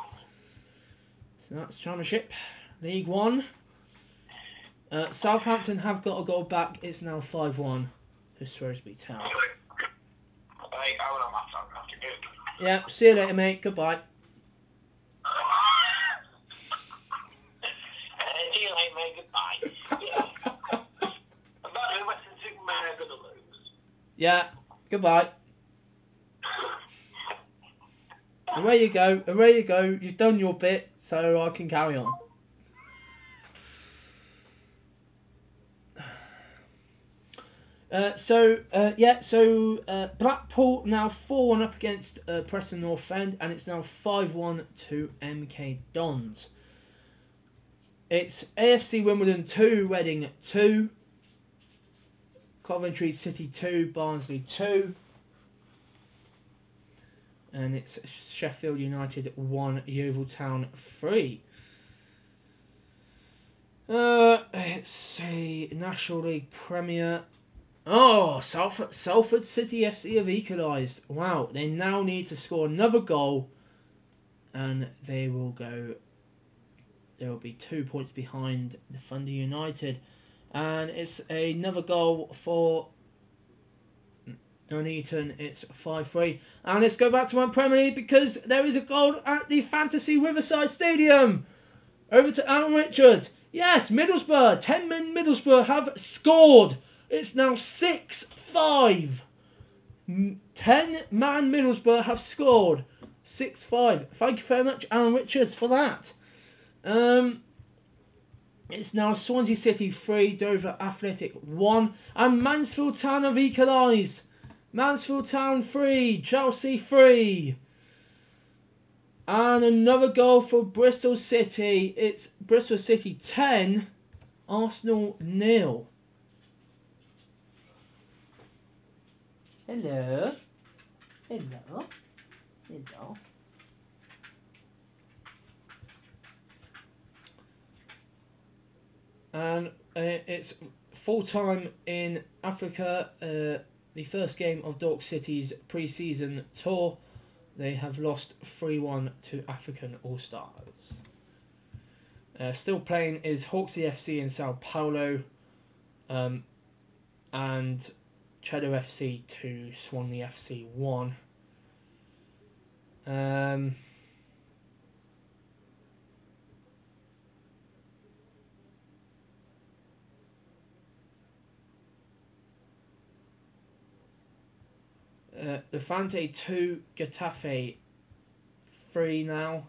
So that's Championship. League 1. Southampton have got a goal back. It's now 5-1 to Shrewsbury Town. Right, I will have to do. Yeah, see you later, mate. Goodbye. See you later, mate. Goodbye. Yeah. I'm not doing Western Superman are going to lose. Yeah, goodbye. Away you go. Away you go. You've done your bit, so I can carry on. Blackpool now 4-1 up against Preston North End, and it's now 5-1 to MK Dons. It's AFC Wimbledon 2, Reading 2, Coventry City 2, Barnsley 2, and it's Sheffield United 1, Yeovil Town 3. It's a National League Premier. Oh, Salford City FC have equalised. Wow, they now need to score another goal, and they will go. They will be 2 points behind the Thunder United, and it's another goal for Nuneaton. It's 5-3, and let's go back to my Premier League because there is a goal at the Fantasy Riverside Stadium. Over to Alan Richards. Yes, Middlesbrough. 10-men Middlesbrough have scored. It's now 6-5. 10-man Middlesbrough have scored. 6-5. Thank you very much, Alan Richards, for that. It's now Swansea City 3, Dover Athletic 1, and Mansfield Town have equalised. Mansfield Town 3, Chelsea 3. And another goal for Bristol City. It's Bristol City 10, Arsenal 0. Hello. Hello. Hello. And it's full time in Africa. The first game of Dork City's pre-season tour. They have lost 3-1 to African All-Stars. Still playing is Hawksey FC in Sao Paulo, and Cheddar FC 2, Swanley FC 1. Levante 2, Getafe 3 now.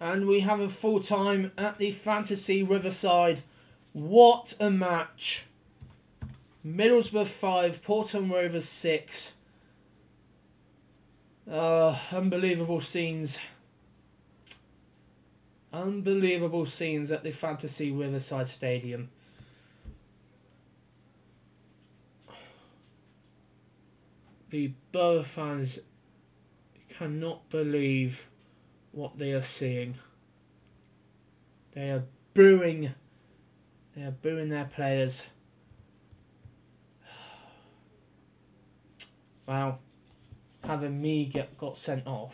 And we have a full time at the Fantasy Riverside. What a match! Middlesbrough 5, Portland Rovers 6. Unbelievable scenes. Unbelievable scenes at the Fantasy Riverside Stadium. The Borough fans cannot believe what they are seeing. They are booing. They are booing their players. Wow. Having me got sent off.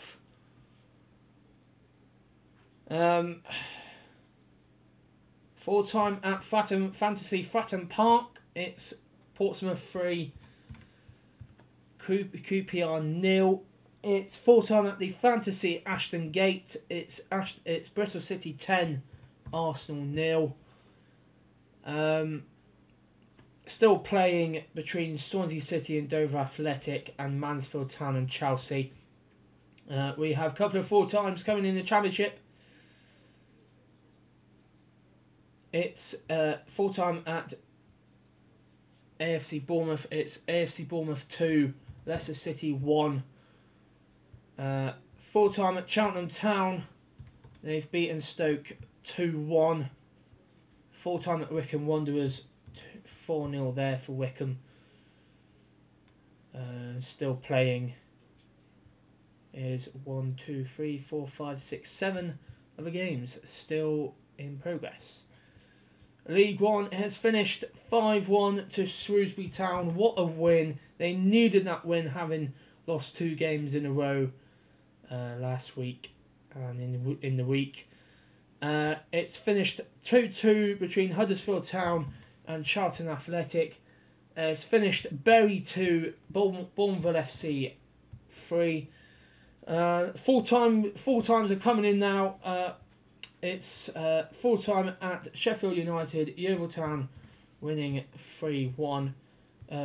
Full time at Fantasy Fratton Park. It's Portsmouth 3, QPR 0. It's full time at the Fantasy Ashton Gate. It's Bristol City 10, Arsenal 0. Still playing between Swansea City and Dover Athletic, and Mansfield Town and Chelsea. We have a couple of full times coming in the Championship. It's full time at AFC Bournemouth. It's AFC Bournemouth 2, Leicester City 1. Full time at Cheltenham Town. They've beaten Stoke 2-1. Full time at Wycombe Wanderers 4-0 there for Wycombe. Still playing is 1, 2, 3, 4, 5, 6, 7 other games still in progress. League One has finished 5-1 to Shrewsbury Town. What a win! They needed that win, having lost 2 games in a row last week and in the week. It's finished 2-2 between Huddersfield Town and Charlton Athletic. It's finished Bury 2, Bournemouth FC 3. Full times are coming in now. It's full time at Sheffield United, Yeovil Town winning 3-1.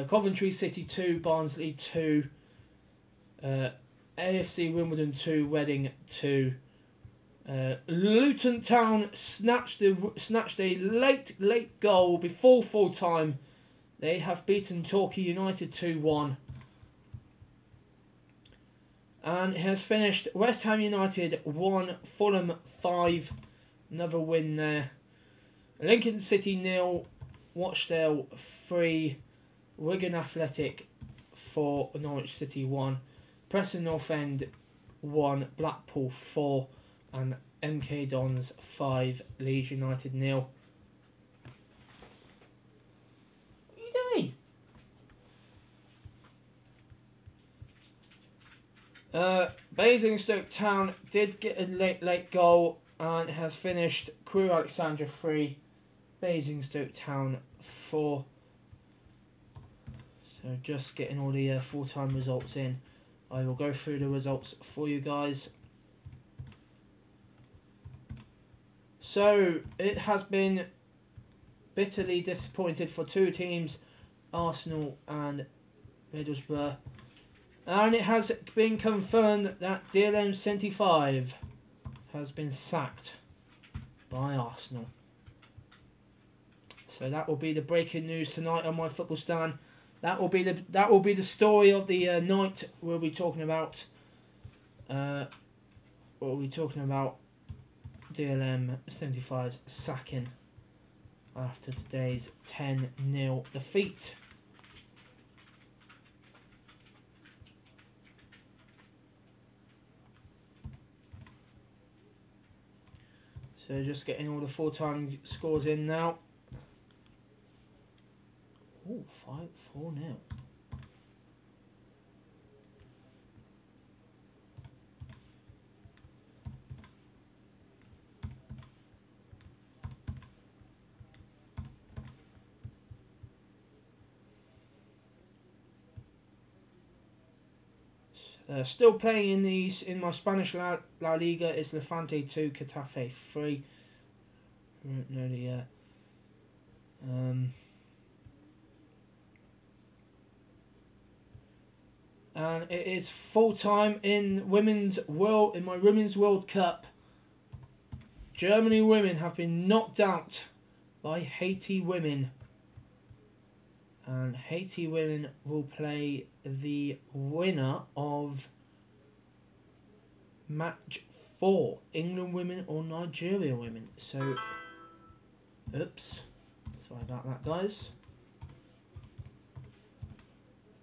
Coventry City 2, Barnsley 2. AFC Wimbledon 2, Reading 2. Luton Town snatched a late goal before full time. They have beaten Torquay United 2-1. And it has finished West Ham United 1, Fulham 5. Another win there. Lincoln City 0, Rochdale 3, Wigan Athletic 4, Norwich City 1, Preston North End 1, Blackpool 4, and MK Dons 5, Leeds United 0. What are you doing? Basingstoke Town did get a late goal and has finished Crewe Alexandra 3, Basingstoke Town 4. So just getting all the full-time results in. I will go through the results for you guys. So it has been bitterly disappointed for 2 teams, Arsenal and Middlesbrough. And it has been confirmed that DLM SM-T555 has been sacked by Arsenal. So that will be the breaking news tonight on My Football Stand. That will be the story of the night. We'll be talking about DLM SM-T555's sacking after today's 10-0 defeat. So just getting all the full-time scores in now. Oh, 4-0. Still playing in my Spanish La Liga is Levante 2, Getafe 3. No, yeah. And it is full time in my Women's World Cup. Germany women have been knocked out by Haiti women. And Haiti women will play the winner of match 4, England women or Nigeria women. So, oops, sorry about that, guys.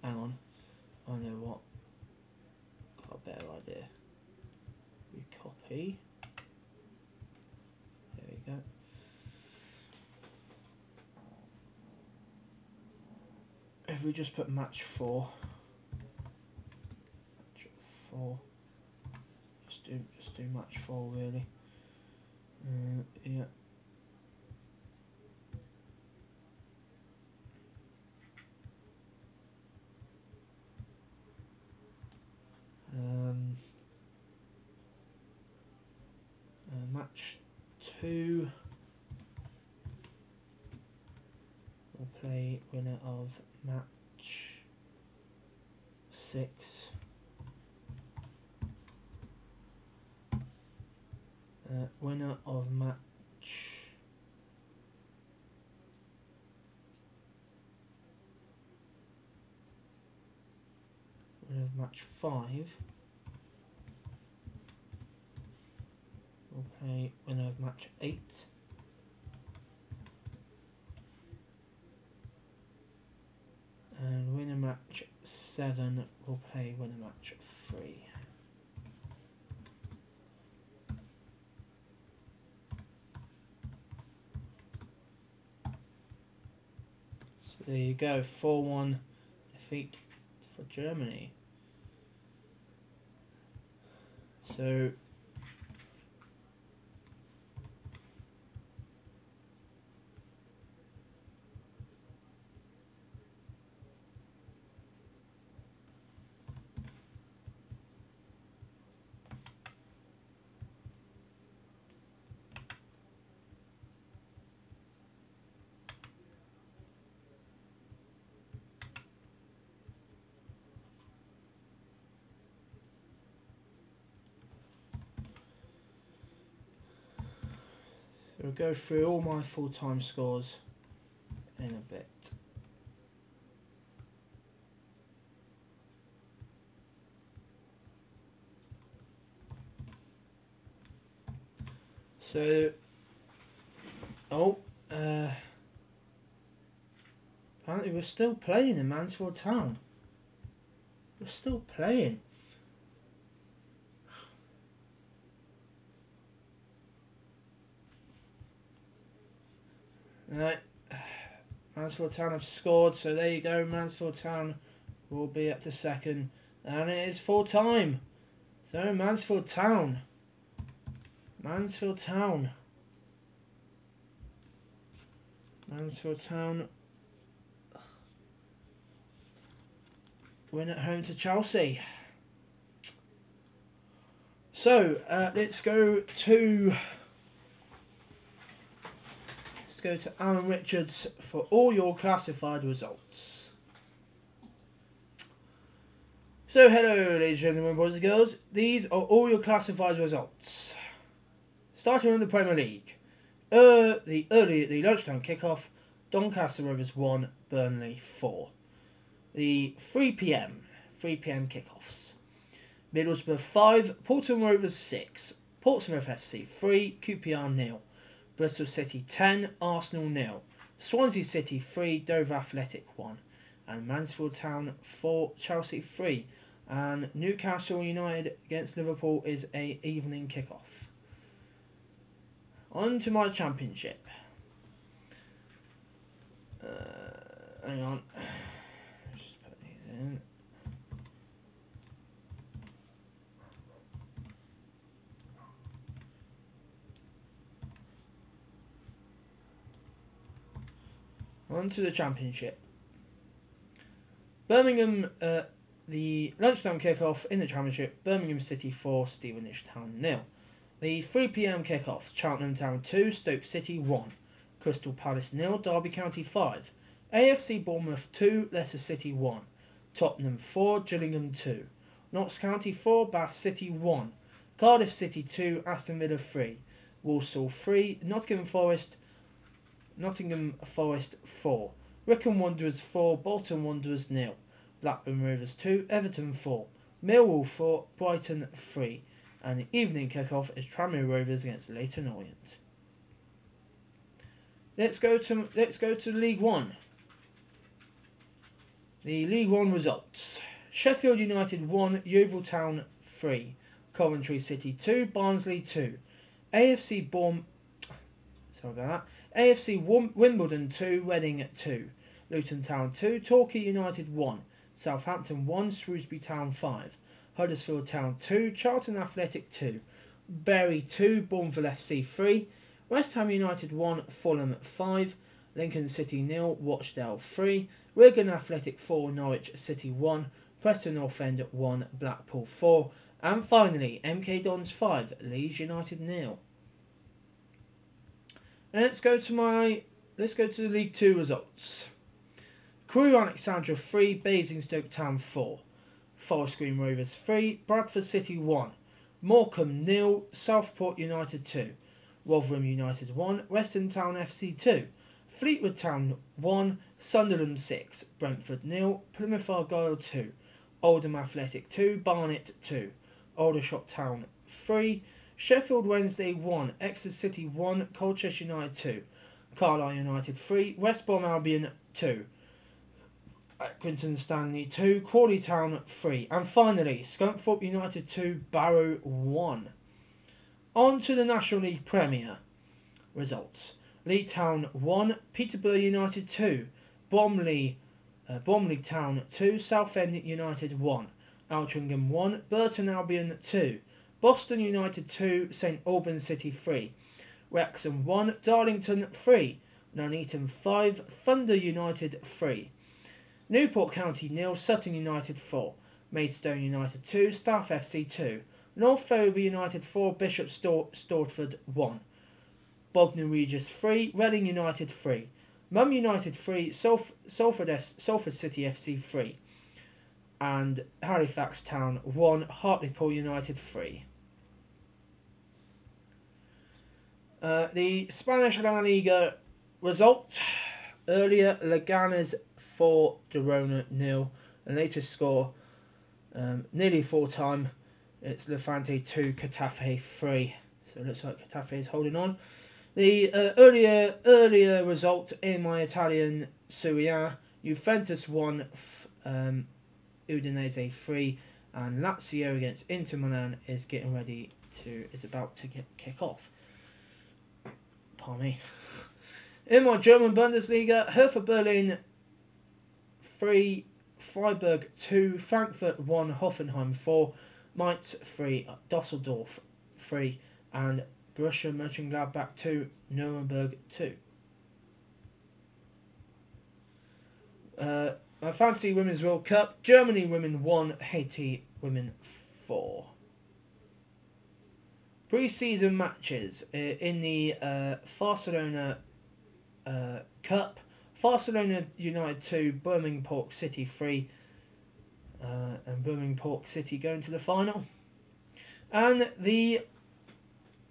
Hang on, I know what. Got a better idea. Recopy. There we go. If we just put match 4. Match 4. Just do match 4 really. Yeah. Match 2. We'll play winner of match 6. Winner of match match 5. We'll play winner of match 8. And winner match 7 will play winner match 3. So there you go, 4-1 defeat for Germany. So we'll go through all my full-time scores in a bit. So, apparently we're still playing in Mansfield Town. We're still playing. Right, Mansfield Town have scored, so there you go. Mansfield Town will be up to second, and it is full time. So Mansfield Town, win at home to Chelsea. So let's go to Alan Richards for all your classified results. So hello ladies and gentlemen, boys and girls, these are all your classified results. Starting with the Premier League, the lunchtime kickoff, Doncaster Rovers 1, Burnley 4. The 3 p.m. kickoffs, Middlesbrough 5, Portsmouth Rovers 6, Portsmouth FC 3, QPR 0, Bristol City 10, Arsenal 0, Swansea City 3, Dover Athletic 1, and Mansfield Town 4, Chelsea 3, and Newcastle United against Liverpool is a evening kickoff. On to my championship. Hang on. Just put these in. On to the championship. Birmingham, the lunchtime kickoff in the championship, Birmingham City 4, Stevenage Town 0. The 3 p.m. kick-off: Cheltenham Town 2, Stoke City 1, Crystal Palace 0, Derby County 5, AFC Bournemouth 2, Leicester City 1, Tottenham 4, Gillingham 2, Notts County 4, Bath City 1, Cardiff City 2, Aston Villa 3, Walsall 3, Nottingham Forest 4, Wycombe Wanderers 4, Bolton Wanderers 0, Blackburn Rovers 2, Everton 4, Millwall 4, Brighton 3, and the evening kick-off is Tranmere Rovers against Leyton Orient. Let's go to League One. The League One results: Sheffield United 1, Yeovil Town 3, Coventry City 2, Barnsley 2, AFC Wimbledon 2, Reading 2, Luton Town 2, Torquay United 1, Southampton 1, Shrewsbury Town 5, Huddersfield Town 2, Charlton Athletic 2, Bury 2, Bournemouth FC 3, West Ham United 1, Fulham 5, Lincoln City 0, Rochdale 3, Wigan Athletic 4, Norwich City 1, Preston North End 1, Blackpool 4, and finally MK Dons 5, Leeds United 0. And let's go to the League 2 results. Crewe Alexandra 3, Basingstoke Town 4, Forest Green Rovers 3, Bradford City 1, Morecambe 0, Southport United 2, Rotherham United 1, Western Town FC 2, Fleetwood Town 1, Sunderland 6, Brentford 0, Plymouth Argyle 2, Oldham Athletic 2, Barnet 2, Aldershot Town 3, Sheffield Wednesday 1, Exeter City 1, Colchester United 2, Carlisle United 3, West Brom Albion 2, Accrington Stanley 2, Crawley Town 3, and finally Scunthorpe United 2, Barrow 1. On to the National League Premier results: Leeds Town 1, Peterborough United 2, Bromley Town 2, Southend United 1, Altrincham 1, Burton Albion 2, Boston United 2, St Albans City 3, Wrexham 1, Darlington 3, Nuneaton 5, Thunder United 3, Newport County 0, Sutton United 4, Maidstone United 2, Staff FC 2, North Ferriby United 4, Bishop Stortford 1, Bognor Regis 3, Reading United 3, Mum United 3, Salford City FC 3, and Halifax Town 1, Hartlepool United 3. The Spanish La Liga result: earlier Leganes 4, Girona 0, and latest score nearly full time. It's Levante 2, Getafe 3. So it looks like Getafe is holding on. The earlier result in my Italian Serie A: Juventus 1, Udinese 3, and Lazio against Inter Milan is about to kick off. Pardon me. In my German Bundesliga: Hertha Berlin 3, Freiburg 2, Frankfurt 1, Hoffenheim 4, Mainz 3, Dusseldorf 3, and Borussia Mönchengladbach 2, Nuremberg 2. My Fantasy Women's World Cup: Germany Women 1, Haiti Women 4. Pre-season matches in the Barcelona Cup: Barcelona United 2, Birmingham Park City 3, and Birmingham Park City going to the final. And the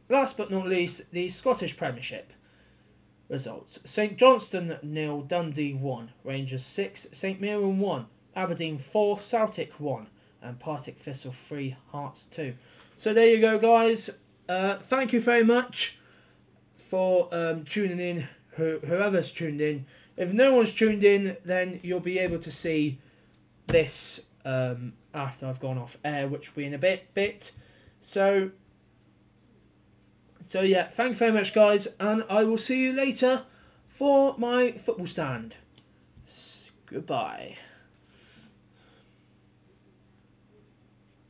last but not least, the Scottish Premiership results: St Johnstone 0, Dundee 1, Rangers 6, St Mirren 1, Aberdeen 4, Celtic 1, and Partick Thistle 3, Hearts 2. So there you go, guys. Thank you very much for tuning in, whoever's tuned in. If no one's tuned in, then you'll be able to see this after I've gone off air, which will be in a bit. So yeah, thanks very much, guys, and I will see you later for my football stand. Goodbye.